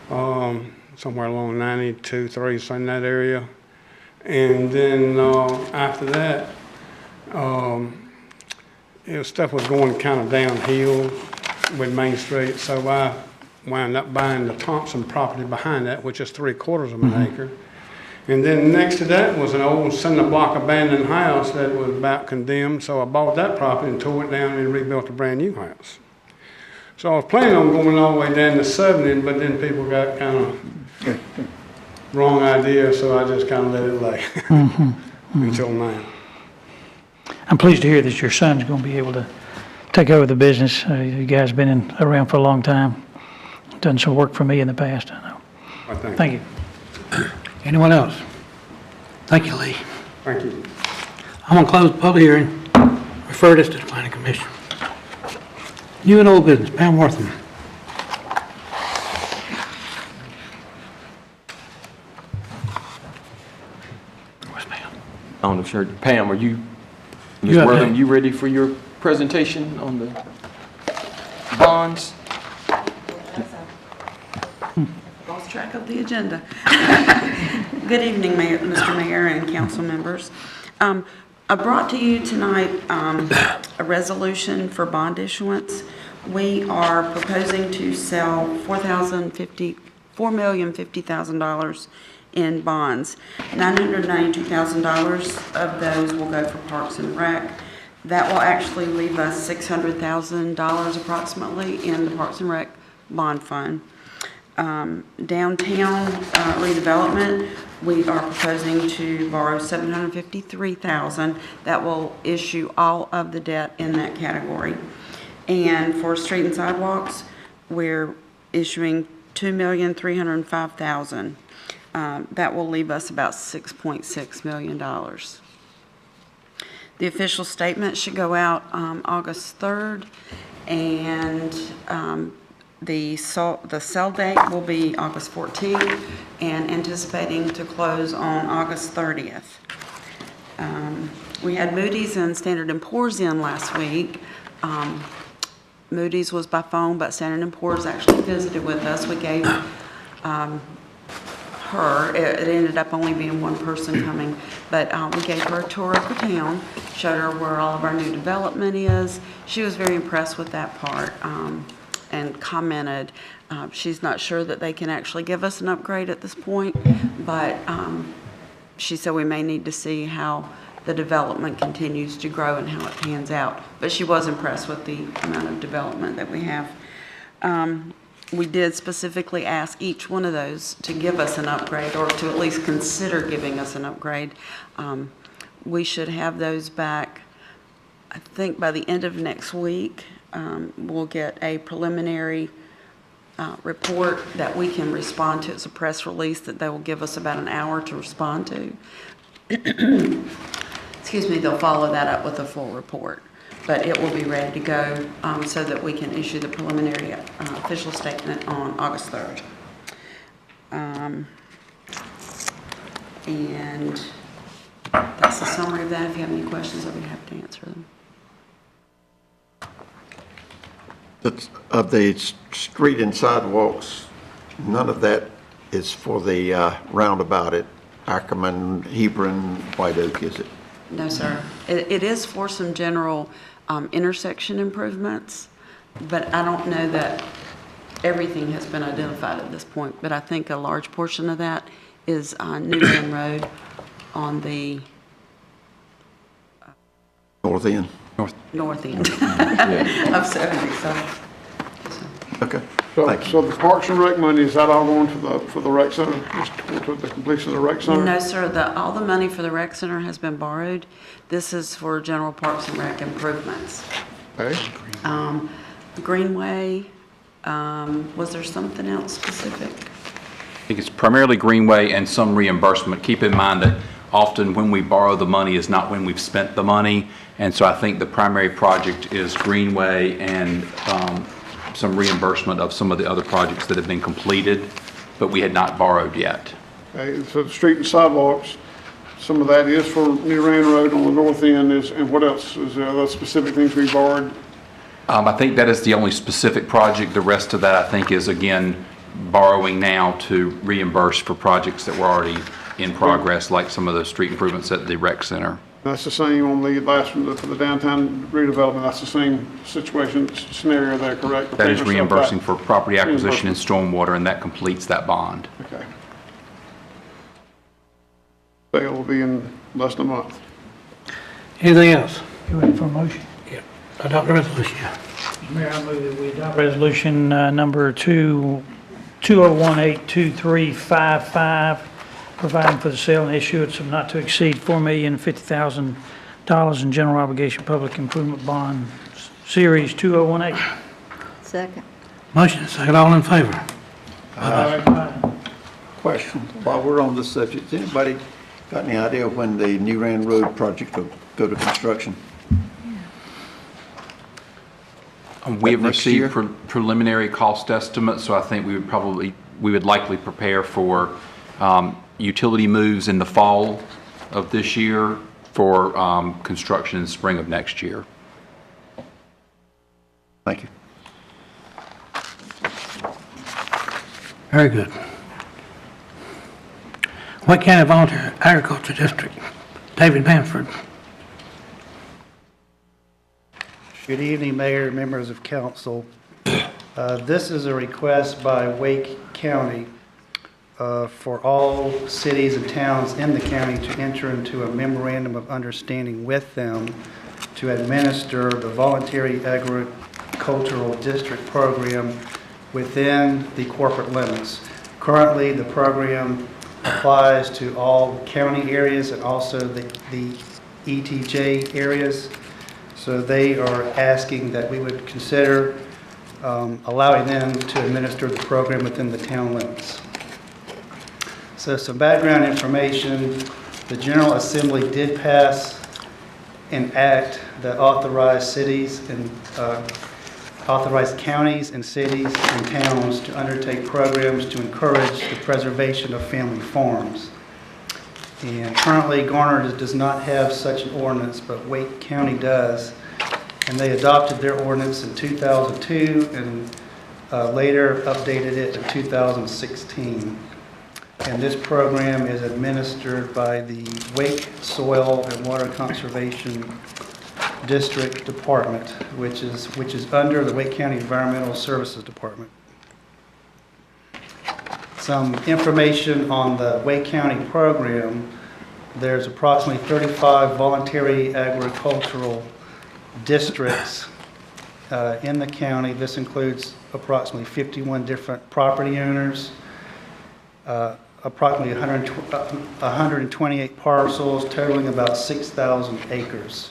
Speaker 4: somewhere along 92, 3, so in that area. And then after that, stuff was going kind of downhill with Main Street, so I wound up buying the Thompson property behind that, which is 3/4 of an acre. And then next to that was an old cinder block abandoned house that was about condemned, so I bought that property and tore it down and rebuilt a brand new house. So I was planning on going all the way down to 70, but then people got kind of wrong idea, so I just kind of let it lay until now.
Speaker 9: I'm pleased to hear that your son's going to be able to take over the business. You guys been around for a long time, done some work for me in the past, I know. Thank you.
Speaker 1: Anyone else? Thank you, Lee.
Speaker 12: Thank you.
Speaker 1: I'm going to close the public hearing, refer this to the planning commission. New and old business, Pam Wortham. Where's Pam?
Speaker 8: I don't know, sure. Pam, are you, Ms.
Speaker 1: Yeah,
Speaker 8: Wortham,
Speaker 1: Pam.
Speaker 8: you ready for your presentation on the bonds?
Speaker 14: Lost track of the agenda. Good evening, Mr. Mayor and council members. I brought to you tonight a resolution for bond issuance. We are proposing to sell $4,050,000 in bonds. $992,000 of those will go for Parks and Rec. That will actually leave us $600,000 approximately in the Parks and Rec bond fund. Downtown redevelopment, we are proposing to borrow $753,000. That will issue all of the debt in that category. And for street and sidewalks, we're issuing $2,305,000. That will leave us about $6.6 million. The official statement should go out August 3rd, and the sell date will be August 14th, and anticipating to close on August 30th. We had Moody's and Standard & Poor's in last week. Moody's was by phone, but Standard & Poor's actually visited with us. We gave her, it ended up only being one person coming, but we gave her a tour of the town, showed her where all of our new development is. She was very impressed with that part. And commented, she's not sure that they can actually give us an upgrade at this point, but she said we may need to see how the development continues to grow and how it pans out. But she was impressed with the amount of development that we have. We did specifically ask each one of those to give us an upgrade, or to at least consider giving us an upgrade. We should have those back, I think, by the end of next week. We'll get a preliminary report that we can respond to. It's a press release that they will give us about an hour to respond to. Excuse me, they'll follow that up with a full report. But it will be ready to go so that we can issue the preliminary official statement on August 3rd. And that's the summary of that. If you have any questions, I'll be happy to answer them.
Speaker 5: Of the street and sidewalks, none of that is for the roundabout at Ackerman, Hebron, White Oak, is it?
Speaker 14: No, sir. It is for some general intersection improvements, but I don't know that everything has been identified at this point. But I think a large portion of that is New Man Road on the
Speaker 5: North end?
Speaker 14: north end of 70.
Speaker 5: Okay.
Speaker 4: So the Parks and Rec money, is that all going for the rec center, just to the completion of the rec center?
Speaker 14: No, sir. All the money for the rec center has been borrowed. This is for general Parks and Rec improvements.
Speaker 4: Okay.
Speaker 14: Greenway, was there something else specific?
Speaker 15: I think it's primarily Greenway and some reimbursement. Keep in mind that often when we borrow the money is not when we've spent the money. And so I think the primary project is Greenway and some reimbursement of some of the other projects that have been completed, but we had not borrowed yet.
Speaker 4: Okay, so the street and sidewalks, some of that is for New Rand Road on the north end, and what else? Is there other specific things we borrowed?
Speaker 15: I think that is the only specific project. The rest of that, I think, is again borrowing now to reimburse for projects that were already in progress, like some of the street improvements at the rec center.
Speaker 4: That's the same on the last one for the downtown redevelopment. That's the same scenario there, correct?
Speaker 15: That is reimbursing for property acquisition and stormwater, and that completes that bond.
Speaker 4: Okay. Sale will be in less than a month.
Speaker 1: Anything else?
Speaker 9: You ready for a motion?
Speaker 1: Yeah. Adopt the resolution.
Speaker 9: Mayor, I move that we adopt resolution number 20182355, providing for the sale and issuance of not to exceed $4,050,000 in general obligation public improvement bonds, Series 2018.
Speaker 3: Second.
Speaker 1: Motion is second, all in favor?
Speaker 16: Question, while we're on this subject, has anybody got any idea when the New Rand Road project will go to construction?
Speaker 15: We have
Speaker 16: Next year?
Speaker 15: received preliminary cost estimates, so I think we would likely prepare for utility moves in the fall of this year for construction in the spring of next year.
Speaker 16: Thank you.
Speaker 1: Very good. White County Volunteer Agriculture District, David Bamford.
Speaker 6: Good evening, Mayor, members of council. This is a request by Wake County for all cities and towns in the county to enter into a memorandum of understanding with them to administer the voluntary agricultural district program within the corporate limits. Currently, the program applies to all county areas and also the ETJ areas. So they are asking that we would consider allowing them to administer the program within the town limits. So some background information. The General Assembly did pass an act that authorized cities and authorized counties and cities and towns to undertake programs to encourage the preservation of family farms. And currently, Garner does not have such an ordinance, but Wake County does. And they adopted their ordinance in 2002 and later updated it in 2016. And this program is administered by the Wake Soil and Water Conservation District Department, which is under the Wake County Environmental Services Department. Some information on the Wake County program. There's approximately 35 voluntary agricultural districts in the county. This includes approximately 51 different property owners, approximately 128 parcels totaling about 6,000 acres.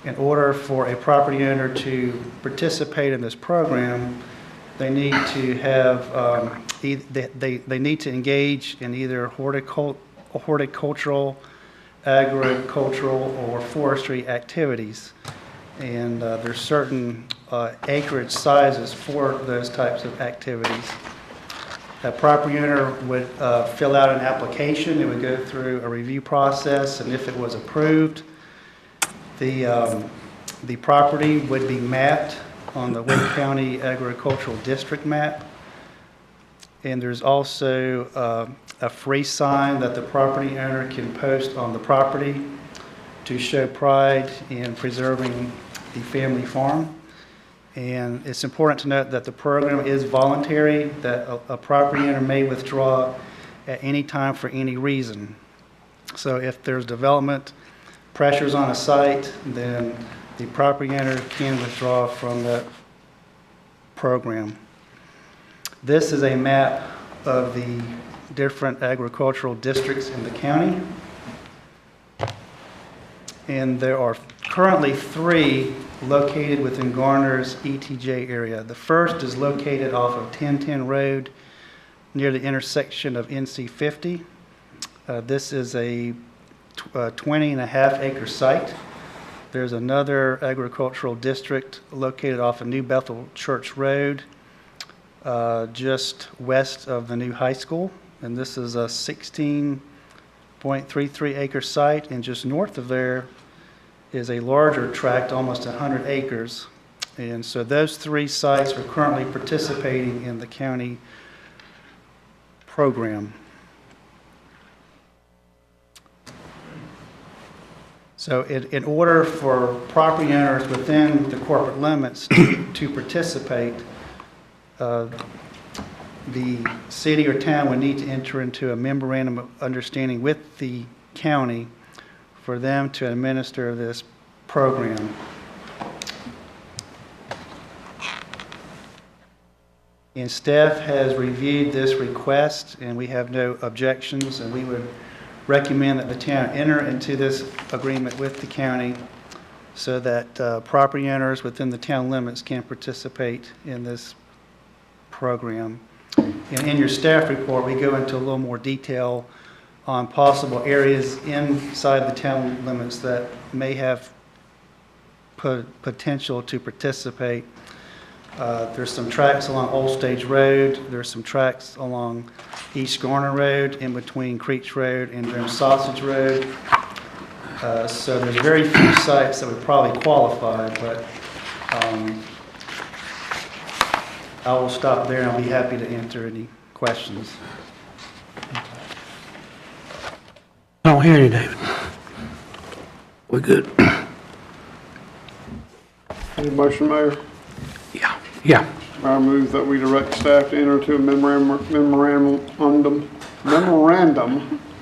Speaker 6: In order for a property owner to participate in this program, they need to have they need to engage in either horticultural, agricultural, or forestry activities. And there's certain acreage sizes for those types of activities. A property owner would fill out an application. It would go through a review process, and if it was approved, the property would be mapped on the Wake County Agricultural District map. And there's also a free sign that the property owner can post on the property to show pride in preserving the family farm. And it's important to note that the program is voluntary, that a property owner may withdraw at any time for any reason. So if there's development pressures on a site, then the property owner can withdraw from that program. This is a map of the different agricultural districts in the county. And there are currently 3 located within Garner's ETJ area. The first is located off of 1010 Road near the intersection of NC 50. This is a 20.5 acre site. There's another agricultural district located off of New Bethel Church Road, just west of the new high school. And this is a 16.33 acre site, and just north of there is a larger tract, almost 100 acres. And so those 3 sites are currently participating in the county program. So in order for property owners within the corporate limits to participate, the city or town would need to enter into a memorandum of understanding with the county for them to administer this program. And staff has reviewed this request, and we have no objections, and we would recommend that the town enter into this agreement with the county so that property owners within the town limits can participate in this program. And in your staff report, we go into a little more detail on possible areas inside the town limits that may have potential to participate. There's some tracks along Old Stage Road. There's some tracks along East Garner Road, in between Creech Road and Drum Sausage Road. So there's very few sites that would probably qualify, but I will stop there and I'll be happy to answer any questions.
Speaker 1: I don't hear any, David. We're good.
Speaker 4: Any motion, Mayor?
Speaker 1: Yeah.
Speaker 4: I move that we direct staff to enter into a memorandum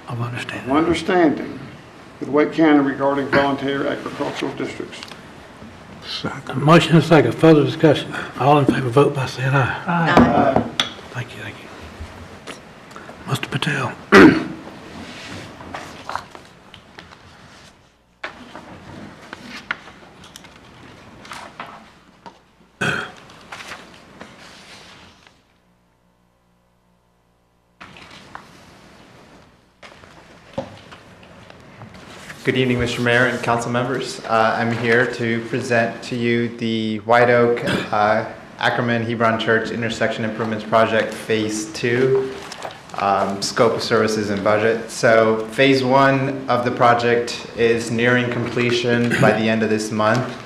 Speaker 1: Of understanding.
Speaker 4: of understanding with Wake County regarding voluntary agricultural districts.
Speaker 1: A motion and a second. Further discussion. All in favor, vote by saying aye.
Speaker 3: Aye.
Speaker 1: Thank you, thank you. Mr. Patel.
Speaker 11: Good evening, Mr. Mayor and council members. I'm here to present to you the White Oak Ackerman Hebron Church Intersection Improvements Project Phase 2, scope of services and budget. So Phase 1 of the project is nearing completion by the end of this month.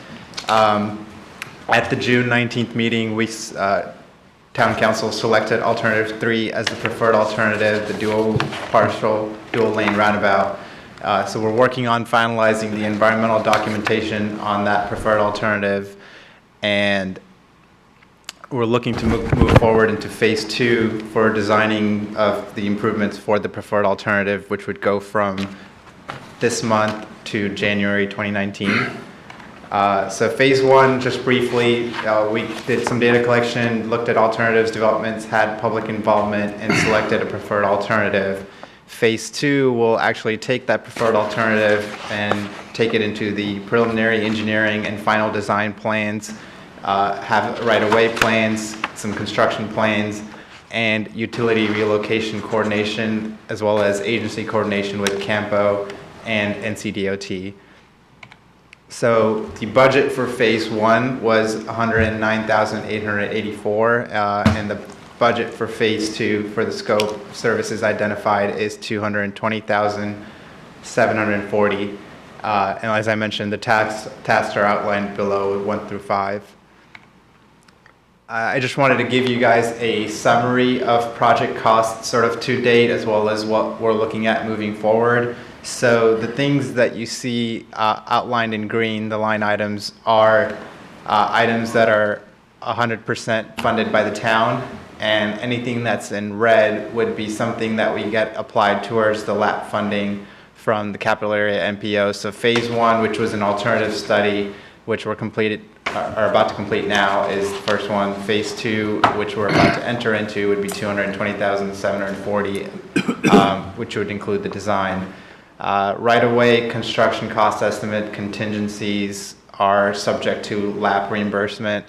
Speaker 11: At the June 19th meeting, Town Council selected Alternative 3 as the preferred alternative, the dual lane roundabout. So we're working on finalizing the environmental documentation on that preferred alternative, and we're looking to move forward into Phase 2 for designing of the improvements for the preferred alternative, which would go from this month to January 2019. So Phase 1, just briefly, we did some data collection, looked at alternatives, developments, had public involvement, and selected a preferred alternative. Phase 2 will actually take that preferred alternative and take it into the preliminary engineering and final design plans, have right-of-way plans, some construction plans, and utility relocation coordination, as well as agency coordination with CAMPO and NCDOT. So the budget for Phase 1 was $109,884, and the budget for Phase 2 for the scope of services identified is $220,740. And as I mentioned, the tasks are outlined below 1 through 5. I just wanted to give you guys a summary of project costs sort of to date, as well as what we're looking at moving forward. So the things that you see outlined in green, the line items, are items that are 100% funded by the town. And anything that's in red would be something that we get applied towards the LAP funding from the capital area MPO. So Phase 1, which was an alternative study, which are about to complete now, is the first one. Phase 2, which we're about to enter into, would be $220,740, which would include the design. Right-of-way construction cost estimate contingencies are subject to LAP reimbursement.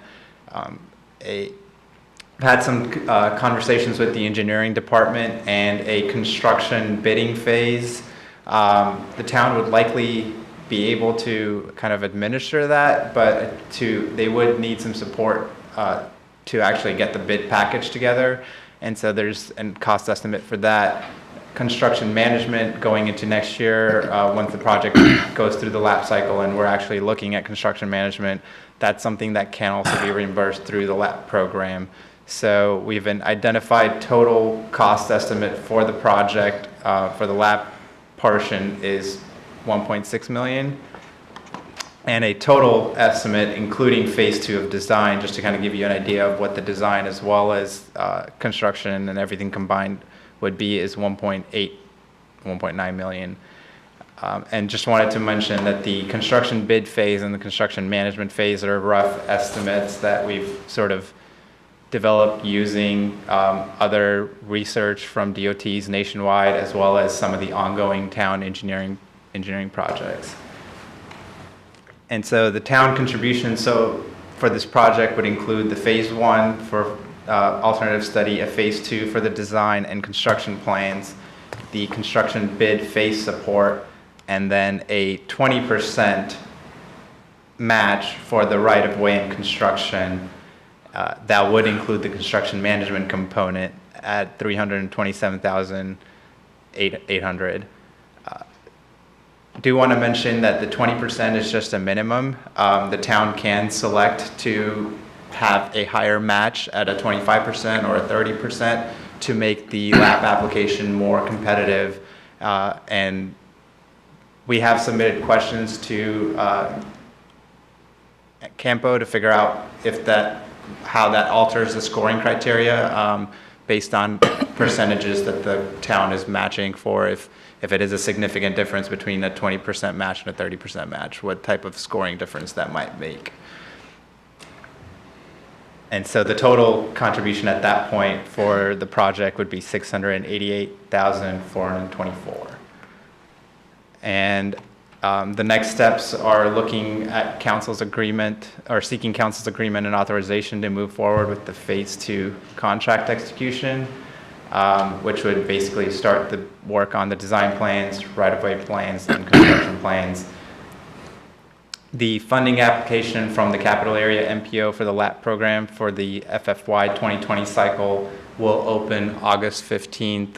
Speaker 11: I've had some conversations with the engineering department, and a construction bidding phase. The town would likely be able to kind of administer that, but they would need some support to actually get the bid package together. And so there's a cost estimate for that. Construction management going into next year, once the project goes through the LAP cycle and we're actually looking at construction management, that's something that can also be reimbursed through the LAP program. So we've identified total cost estimate for the project for the LAP portion is $1.6 million, and a total estimate including Phase 2 of design, just to kind of give you an idea of what the design as well as construction and everything combined would be, is 1.9 million. And just wanted to mention that the construction bid phase and the construction management phase are rough estimates that we've sort of developed using other research from DOTs nationwide, as well as some of the ongoing town engineering projects. And so the town contribution for this project would include the phase 1 for alternative study, a phase 2 for the design and construction plans, the construction bid phase support, and then a 20% match for the right-of-way and construction. That would include the construction management component at $327,800. Do want to mention that the 20% is just a minimum. The town can select to have a higher match at a 25% or a 30% to make the LAP application more competitive. And we have submitted questions to Campo to figure out how that alters the scoring criteria based on percentages that the town is matching for. If it is a significant difference between a 20% match and a 30% match, what type of scoring difference that might make. And so the total contribution at that point for the project would be $688,424. And the next steps are looking at council's agreement, or seeking council's agreement and authorization to move forward with the phase 2 contract execution, which would basically start the work on the design plans, right-of-way plans, and construction plans. The funding application from the capital area MPO for the LAP program for the FFY 2020 cycle will open August 15th,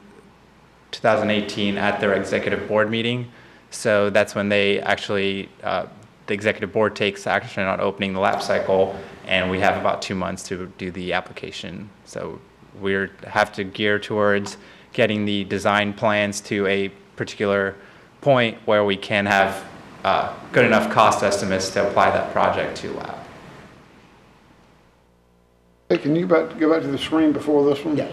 Speaker 11: 2018 at their executive board meeting. So that's when they actually, the executive board takes action on opening the LAP cycle, and we have about 2 months to do the application. So we have to gear towards getting the design plans to a particular point where we can have good enough cost estimates to apply that project to LAP.
Speaker 4: Hey, can you go back to the screen before this one?
Speaker 11: Yeah.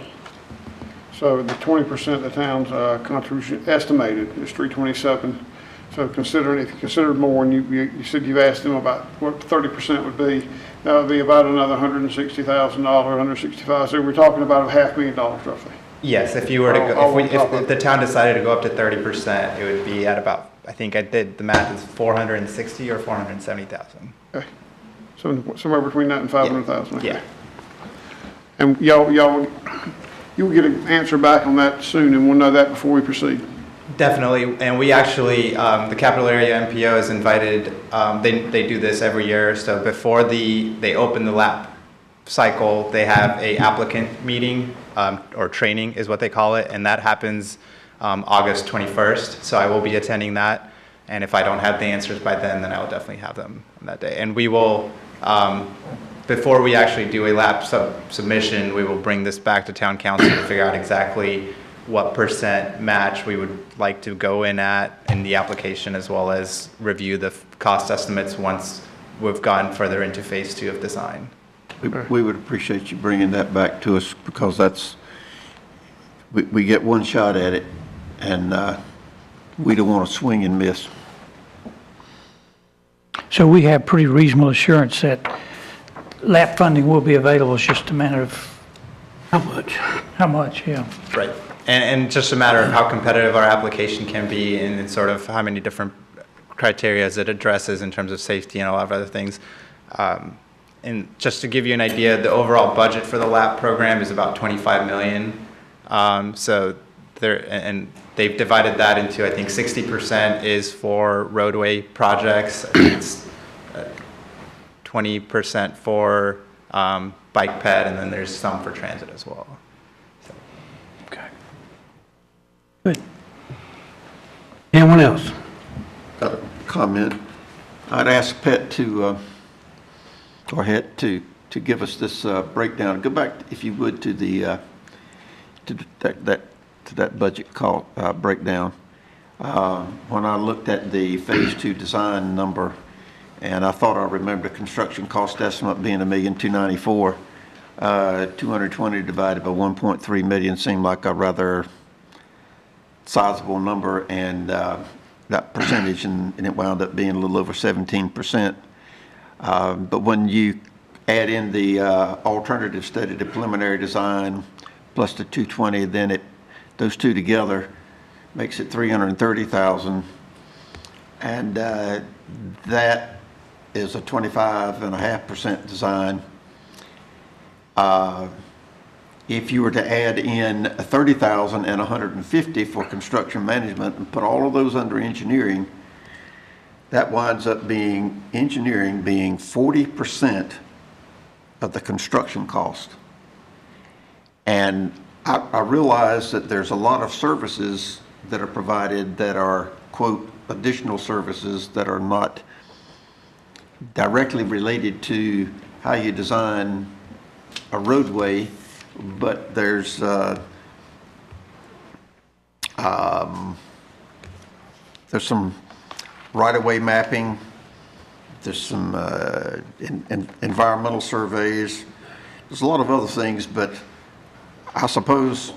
Speaker 4: So the 20% of the town's contribution estimated is 327. So considering, if you considered more, and you said you've asked them about what 30% would be, that would be about another $160,000, $165,000. So we're talking about $500,000 roughly.
Speaker 11: Yes, if you were to go, if the town decided to go up to 30%, it would be at about, I think I did the math, is 460 or 470,000.
Speaker 4: Okay. So somewhere between that and 500,000. Okay.
Speaker 11: Yeah.
Speaker 4: And you'll get an answer back on that soon, and we'll know that before we proceed.
Speaker 11: Definitely, and we actually, the capital area MPO is invited, they do this every year, so before they open the LAP cycle, they have a applicant meeting, or training is what they call it, and that happens August 21st, so I will be attending that, and if I don't have the answers by then I will definitely have them on that day. And we will, before we actually do a LAP submission, we will bring this back to town council to figure out exactly what % match we would like to go in at in the application, as well as review the cost estimates once we've gone further into phase 2 of design.
Speaker 16: We would appreciate you bringing that back to us, because that's, we get one shot at it, and we don't want to swing and miss.
Speaker 9: So we have pretty reasonable assurance that LAP funding will be available. It's just a matter of
Speaker 1: How much?
Speaker 9: how much, yeah.
Speaker 11: Right. And just a matter of how competitive our application can be, and sort of how many different criteria it addresses in terms of safety and a lot of other things. And just to give you an idea, the overall budget for the LAP program is about $25 million. So they've divided that into, I think 60% is for roadway projects. I think it's 20% for bike ped, and then there's some for transit as well. So.
Speaker 9: Okay. Good.
Speaker 1: Anyone else?
Speaker 16: Got a comment. I'd ask Pat to, or Het to give us this breakdown. Go back, if you would, to the to that budget call breakdown. When I looked at the phase 2 design number, and I thought I remembered the construction cost estimate being $1,294,000. 220 divided by 1.3 million seemed like a rather sizable number, and that percentage, and it wound up being a little over 17%. But when you add in the alternative study, the preliminary design, plus the 220, then those two together makes it 330,000, and that is a 25.5% design. If you were to add in 30,000 and 150 for construction management and put all of those under engineering, that winds up being, engineering being 40% of the construction cost. And I realize that there's a lot of services that are provided that are, quote, additional services that are not directly related to how you design a roadway, but there's some right-of-way mapping, there's some environmental surveys, there's a lot of other things, but I suppose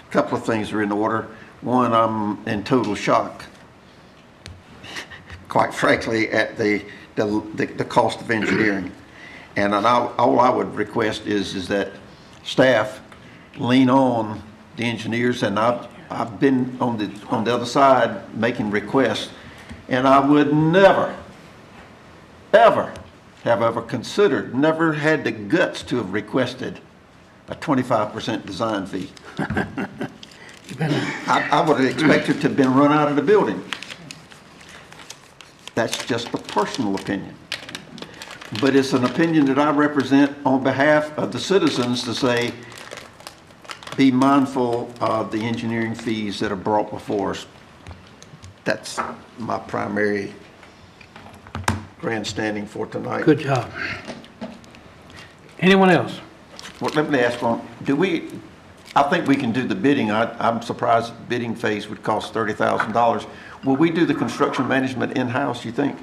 Speaker 16: a couple of things are in order. One, I'm in total shock, quite frankly, at the cost of engineering. And all I would request is that staff lean on the engineers, and I've been on the other side making requests, and I would never, ever have ever considered, never had the guts to have requested a 25% design fee. I would have expected to have been run out of the building. That's just a personal opinion. But it's an opinion that I represent on behalf of the citizens to say, be mindful of the engineering fees that are brought before us. That's my primary grandstanding for tonight.
Speaker 1: Good job. Anyone else?
Speaker 16: Well, let me ask one. I think we can do the bidding. I'm surprised the bidding phase would cost $30,000. Will we do the construction management in-house, you think?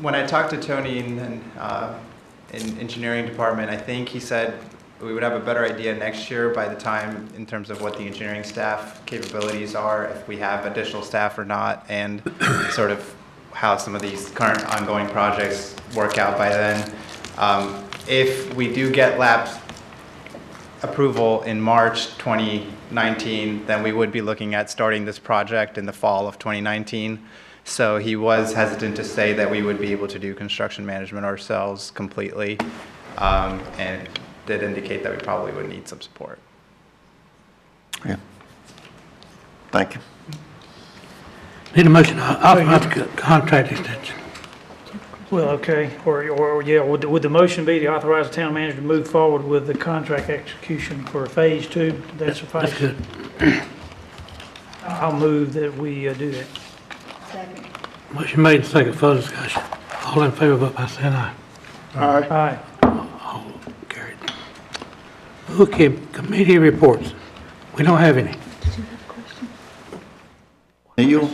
Speaker 11: When I talked to Tony in engineering department, I think he said we would have a better idea next year by the time in terms of what the engineering staff capabilities are, if we have additional staff or not, and sort of how some of these current ongoing projects work out by then. If we do get LAP approval in March 2019, then we would be looking at starting this project in the fall of 2019. So he was hesitant to say that we would be able to do construction management ourselves completely, and did indicate that we probably would need some support.
Speaker 16: Yeah. Thank you.
Speaker 1: Need a motion to authorize contract extension.
Speaker 9: Well, okay, or yeah, would the motion be to authorize the town manager to move forward with the contract execution for phase 2? That suffice?
Speaker 1: That's good.
Speaker 9: I'll move that we do that.
Speaker 3: Second.
Speaker 1: Motion made and second, further discussion. All in favor, vote by saying aye.
Speaker 4: Aye.
Speaker 9: Aye.
Speaker 1: All carried. Okay, committee reports. We don't have any.
Speaker 16: Neil,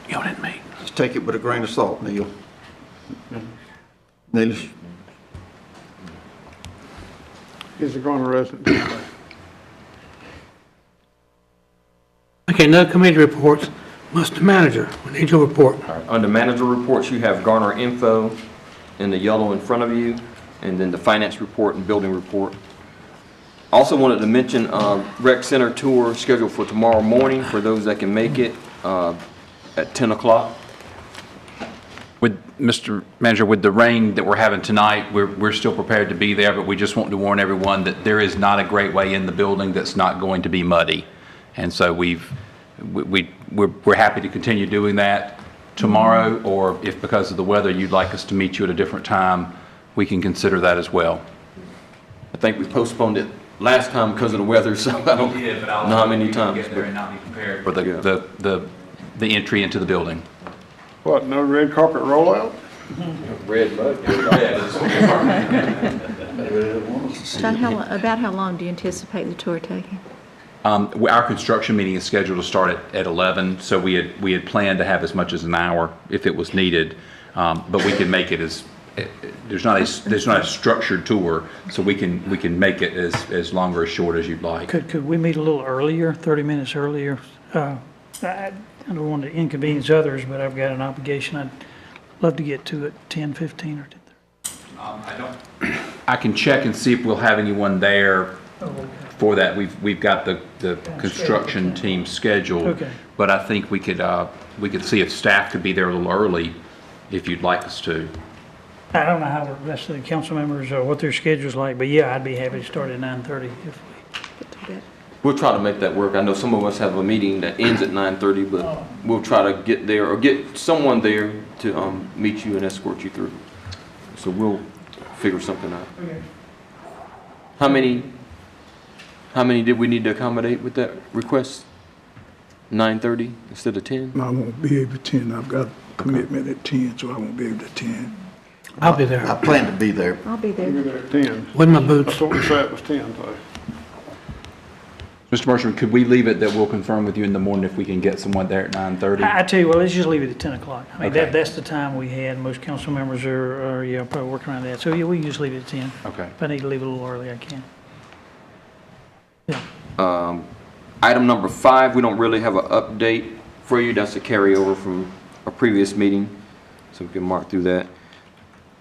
Speaker 1: You didn't meet.
Speaker 16: just take it with a grain of salt, Neil. Neil,
Speaker 4: Is a Garner resident.
Speaker 1: Okay, no committee reports. Mr. Manager, we need your report.
Speaker 8: All right, under manager reports, you have Garner info in the yellow in front of you, and then the finance report and building report. Also wanted to mention rec center tour scheduled for tomorrow morning for those that can make it at 10 o'clock.
Speaker 15: With Mr. Manager, with the rain that we're having tonight, we're still prepared to be there, but we just want to warn everyone that there is not a great way in the building that's not going to be muddy. And so we're happy to continue doing that tomorrow, or if because of the weather you'd like us to meet you at a different time, we can consider that as well.
Speaker 8: I think we postponed it last time because of the weather, so I don't know how many times.
Speaker 15: Get there and not be prepared for the entry into the building.
Speaker 4: What, no red carpet rollout?
Speaker 8: Red mud.
Speaker 3: John, about how long do you anticipate the tour taking?
Speaker 15: Our construction meeting is scheduled to start at 11, so we had planned to have as much as an hour if it was needed, but we can make it as there's not a structured tour, so we can make it as long or as short as you'd like.
Speaker 9: Could we meet a little earlier, 30 minutes earlier? I don't want to inconvenience others, but I've got an obligation. I'd love to get to it 10:15 or 10:30.
Speaker 15: I can check and see if we'll have anyone there for that. We've got the construction team scheduled,
Speaker 9: Okay.
Speaker 15: but I think we could see if staff could be there a little early if you'd like us to.
Speaker 9: I don't know how the rest of the council members, or what their schedule's like, but yeah, I'd be happy to start at 9:30 if we.
Speaker 8: We'll try to make that work. I know some of us have a meeting that ends at 9:30, but we'll try to get there or get someone there to meet you and escort you through. So we'll figure something out.
Speaker 9: Okay.
Speaker 8: How many did we need to accommodate with that request? 9:30 instead of 10?
Speaker 10: I won't be able to attend. I've got a commitment at 10, so I won't be able to attend.
Speaker 1: I'll be there.
Speaker 16: I plan to be there.
Speaker 3: I'll be there.
Speaker 4: You're there at 10.
Speaker 1: With my boots.
Speaker 4: That's what we said was 10, so.
Speaker 15: Mr. Mercer, could we leave it that we'll confirm with you in the morning if we can get someone there at 9:30?
Speaker 9: I tell you what, let's just leave it at 10 o'clock. I mean,
Speaker 15: Okay.
Speaker 9: that's the time we had. Most council members are yeah, probably working around that. So yeah, we can just leave it at 10.
Speaker 15: Okay.
Speaker 9: If I need to leave a little early, I can. Yeah.
Speaker 8: Item number 5, we don't really have an update for you. That's a carryover from a previous meeting, so we can mark through that.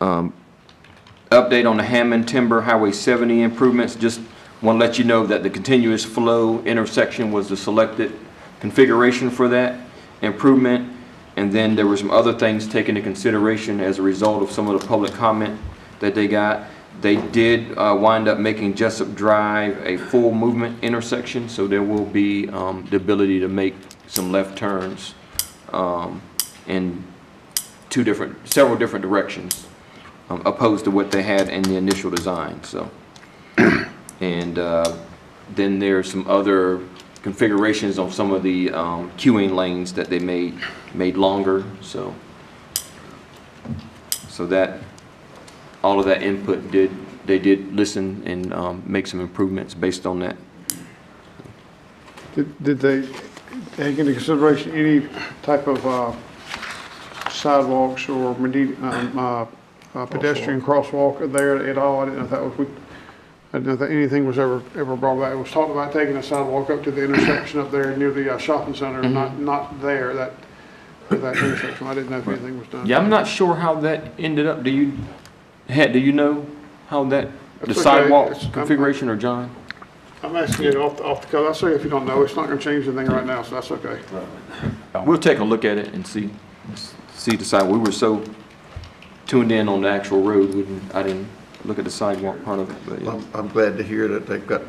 Speaker 8: Update on the Hammond Timber Highway 70 improvements. Just want to let you know that the continuous flow intersection was the selected configuration for that improvement. And then there were some other things taken into consideration as a result of some of the public comment that they got. They did wind up making Jessup Drive a full movement intersection, so there will be the ability to make some left turns in several different directions, opposed to what they had in the initial design. So, and then there's some other configurations on some of the queuing lanes that they made longer. So that all of that input they did listen and make some improvements based on that.
Speaker 4: Did they take into consideration any type of sidewalks or pedestrian crosswalk there at all? I didn't know if anything was ever brought back. It was talked about taking a sidewalk up to the intersection up there near the shopping center, not there, that intersection. I didn't know if anything was done.
Speaker 8: Yeah, I'm not sure how that ended up. Do you know how the
Speaker 4: okay.
Speaker 8: sidewalk configuration, or John?
Speaker 4: I'm asking it off the cuff. I'll say if you don't know, it's not going to change anything right now, so that's okay.
Speaker 8: We'll take a look at it and see the sidewalk. We were so tuned in on the actual road, I didn't look at the sidewalk part of it. But yeah.
Speaker 16: I'm glad to hear that they've got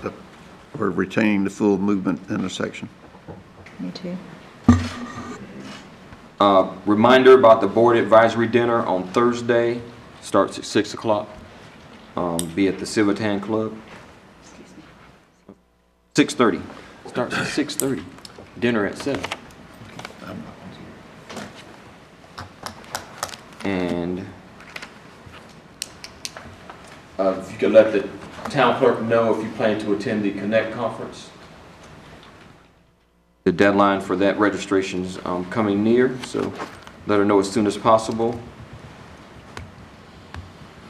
Speaker 16: we're retaining the full movement intersection.
Speaker 3: Me too.
Speaker 8: Reminder about the board advisory dinner on Thursday. Starts at 6 o'clock. Be at the Civitan Club. 6:30. Starts at 6:30. Dinner at 7. And if you could let the town clerk know if you plan to attend the Connect conference. The deadline for that registration's coming near, so let her know as soon as possible.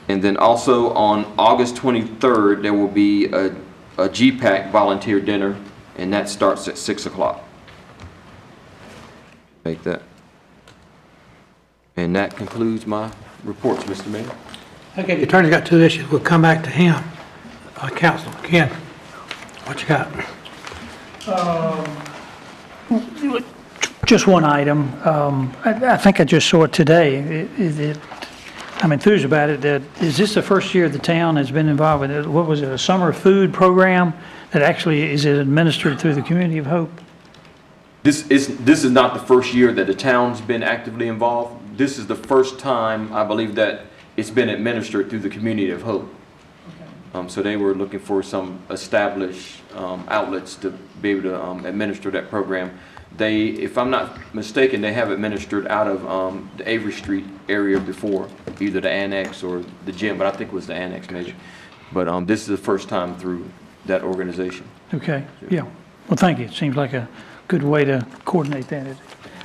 Speaker 8: And then also on August 23rd, there will be a GPAC volunteer dinner, and that starts at 6 o'clock. Make that. And that concludes my reports, Mr. Mayor.
Speaker 1: Okay, the attorney's got 2 issues. We'll come back to him. Counsel, Ken, what you got?
Speaker 9: Just one item. I think I just saw it today. I'm enthused about it. Is this the first year the town has been involved with it? What was it, a summer food program that actually is administered through the Community of Hope?
Speaker 8: This is not the first year that the town's been actively involved. This is the first time, I believe, that it's been administered through the Community of Hope. Okay. So they were looking for some established outlets to be able to administer that program. They, if I'm not mistaken, they have administered out of the Avery Street area before, either the annex or the gym, but I think it was the annex maybe. But this is the first time through that organization.
Speaker 9: Okay, yeah. Well, thank you. It seems like a good way to coordinate that.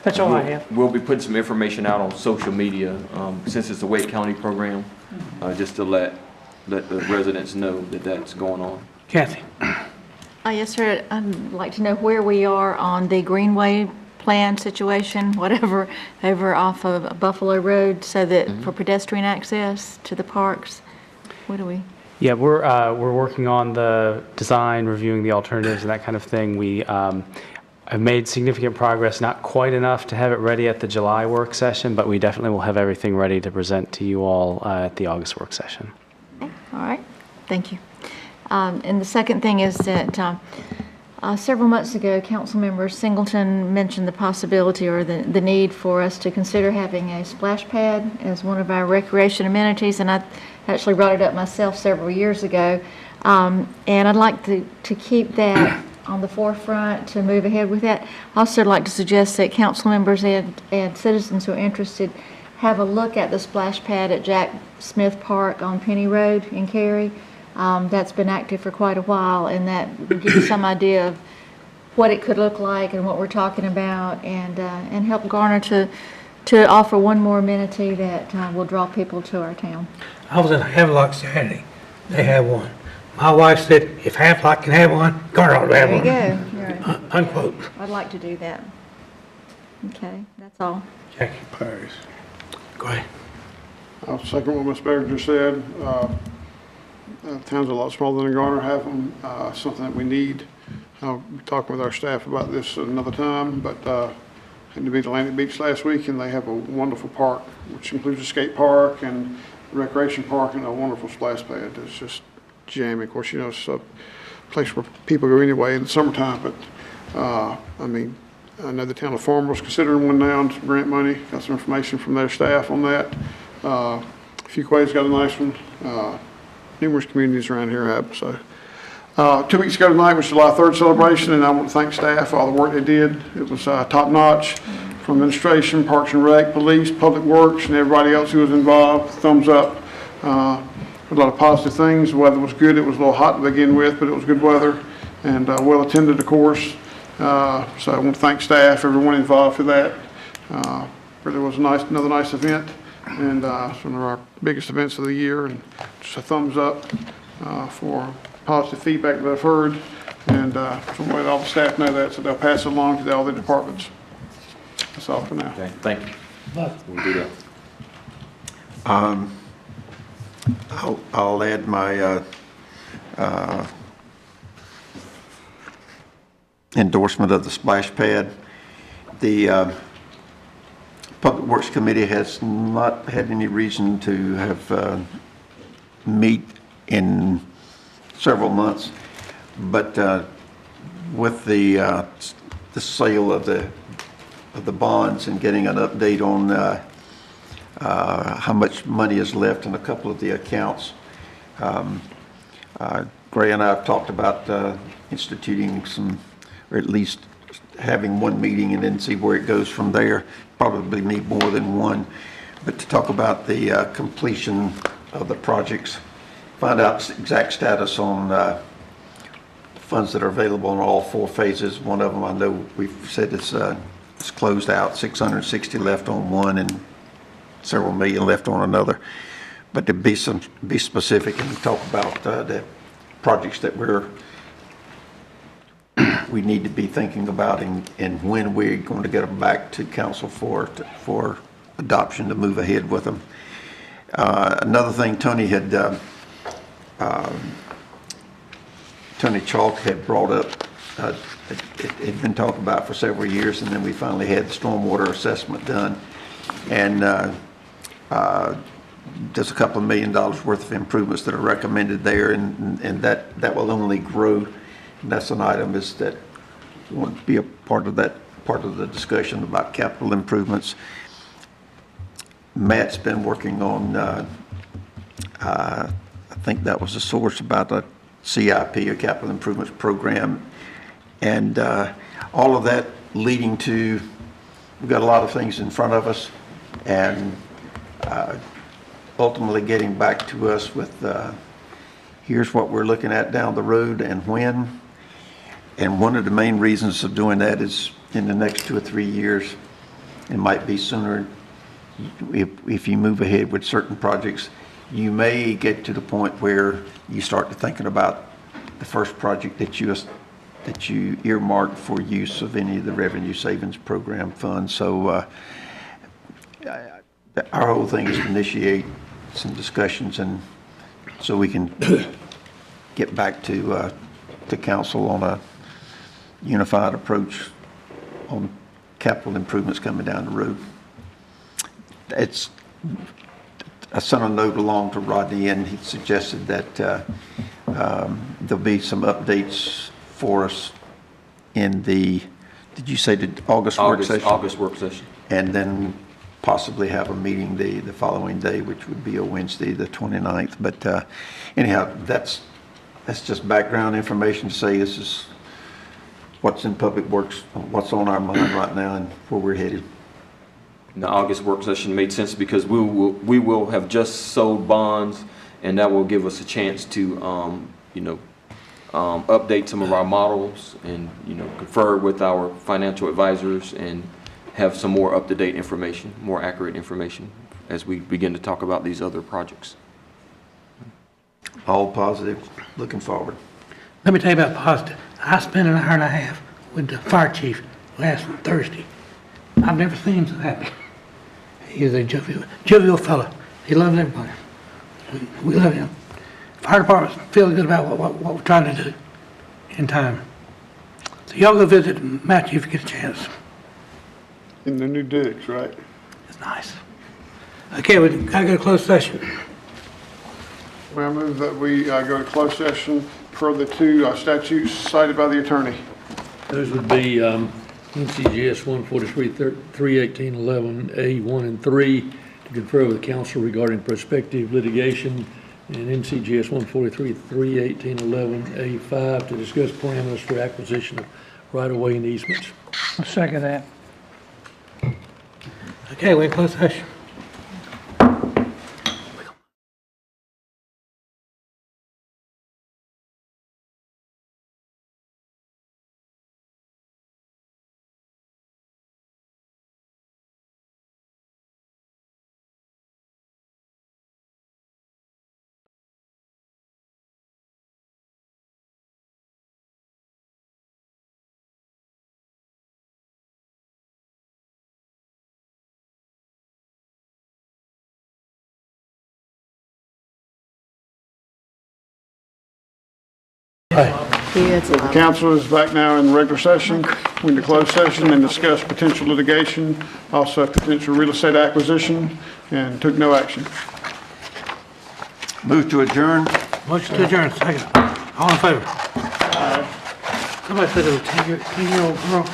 Speaker 9: That's all I have.
Speaker 8: We'll be putting some information out on social media, since it's a Wake County program, just to let the residents know that that's going on.
Speaker 1: Kathy.
Speaker 3: Yes, sir. I'd like to know where we are on the Greenway plan situation, whatever, over off of Buffalo Road, so that for pedestrian access to the parks. What do we?
Speaker 17: Yeah, we're working on the design, reviewing the alternatives and that kind of thing. I've made significant progress, not quite enough to have it ready at the July work session, but we definitely will have everything ready to present to you all at the August work session.
Speaker 3: Okay, all right, thank you. And the second thing is that several months ago, Councilmember Singleton mentioned the possibility or the need for us to consider having a splash pad as one of our recreation amenities, and I actually brought it up myself several years ago. And I'd like to keep that on the forefront to move ahead with that. Also, I'd like to suggest that council members and citizens who are interested have a look at the splash pad at Jack Smith Park on Penny Road in Cary. That's been active for quite a while, and that will give you some idea of what it could look like and what we're talking about, and help Garner to offer one more amenity that will draw people to our town.
Speaker 1: I was in Havelock Saturday. They have one. My wife said, if Havelock can have one, Garner ought to have one.
Speaker 3: There you go. You're right.
Speaker 1: Unquote.
Speaker 3: I'd like to do that. Okay, that's all.
Speaker 1: Jackie. Paris. Go ahead.
Speaker 4: I'll second what Ms. Berger just said. Towns a lot smaller than Garner have them, something that we need. I'll be talking with our staff about this another time, but I had to be at Atlantic Beach last week, and they have a wonderful park, which includes a skate park and recreation park and a wonderful splash pad. It's just jamming. Of course, you know, it's a place where people go anyway in the summertime, but I mean, I know the town of Farmer was considering one now, and some grant money. Got some information from their staff on that. Fuquay's got a nice one. Numerous communities around here have. So 2 weeks ago tonight was July 3rd celebration, and I want to thank staff for all the work they did. It was top notch from administration, Parks and Rec, police, Public Works, and everybody else who was involved. Thumbs up. A lot of positive things. The weather was good. It was a little hot to begin with, but it was good weather and well attended, of course. So I want to thank staff, everyone involved for that. Really was another nice event, and it's one of our biggest events of the year. And just a thumbs up for positive feedback that I've heard, and just want to let all the staff know that, so they'll pass it along to all the departments. That's all for now.
Speaker 8: Okay, thank you. We'll do that.
Speaker 16: I'll add my endorsement of the splash pad. The Public Works Committee has not had any reason to have meet in several months, but with the sale of the bonds and getting an update on how much money is left in a couple of the accounts. Gray and I have talked about instituting some, or at least having one meeting and then see where it goes from there. Probably need more than one, but to talk about the completion of the projects, find out exact status on funds that are available in all 4 phases. One of them I know we've said it's closed out, 660 left on one and several million left on another. But to be specific and talk about the projects that we need to be thinking about and when we're going to get them back to council for adoption to move ahead with them. Another thing Tony Chalk had brought up, it had been talked about for several years, and then we finally had the stormwater assessment done. And there's a couple of $1 million worth of improvements that are recommended there, and that will only grow. And that's an item is that we want to be a part of the discussion about capital improvements. Matt's been working on, I think that was the source about a CIP, a capital improvements program, and all of that leading to, we've got a lot of things in front of us, and ultimately getting back to us with here's what we're looking at down the road and when. And one of the main reasons of doing that is in the next 2 or 3 years, it might be sooner, if you move ahead with certain projects, you may get to the point where you start to thinking about the first project that you earmarked for use of any of the revenue savings program funds. So our whole thing is to initiate some discussions, and so we can get back to council on a unified approach on capital improvements coming down the road. I sent a note along to Rodney, and he suggested that there'll be some updates for us in the, did you say the August work session?
Speaker 8: August work session.
Speaker 16: And then possibly have a meeting the following day, which would be a Wednesday, the 29th. But anyhow, that's just background information to say this is what's in Public Works, what's on our mind right now and where we're headed.
Speaker 8: The August work session made sense because we will have just sold bonds, and that will give us a chance to, update some of our models and, confer with our financial advisors and have some more up-to-date information, more accurate information as we begin to talk about these other projects.
Speaker 16: All positive, looking forward.
Speaker 1: Let me tell you about positive. I spent an hour and a half with the fire chief last Thursday. I've never seen him so happy. He's a jovial fellow. He loves everybody. We love him. Fire department's feeling good about what we're trying to do in time. So y'all go visit Matthew if you get a chance.
Speaker 4: In the new digs, right?
Speaker 1: It's nice. Okay, we gotta go to closed session.
Speaker 4: Well, I move that we go to closed session per the two statutes cited by the attorney.
Speaker 18: Those would be NCGS 143-318-11A1 and 3 to confer with the council regarding prospective litigation, and NCGS 143-318-11A5 to discuss parameters for acquisition of right-of-way and easements.
Speaker 9: I'll second that.
Speaker 1: Okay, we're in closed session.
Speaker 4: So the council is back now in regular session. We're in the closed session and discuss potential litigation, also potential real estate acquisition, and took no action.
Speaker 16: Move to adjourn.
Speaker 1: Motion to adjourn, second. All in favor? Somebody said it was a 10-year-old girl.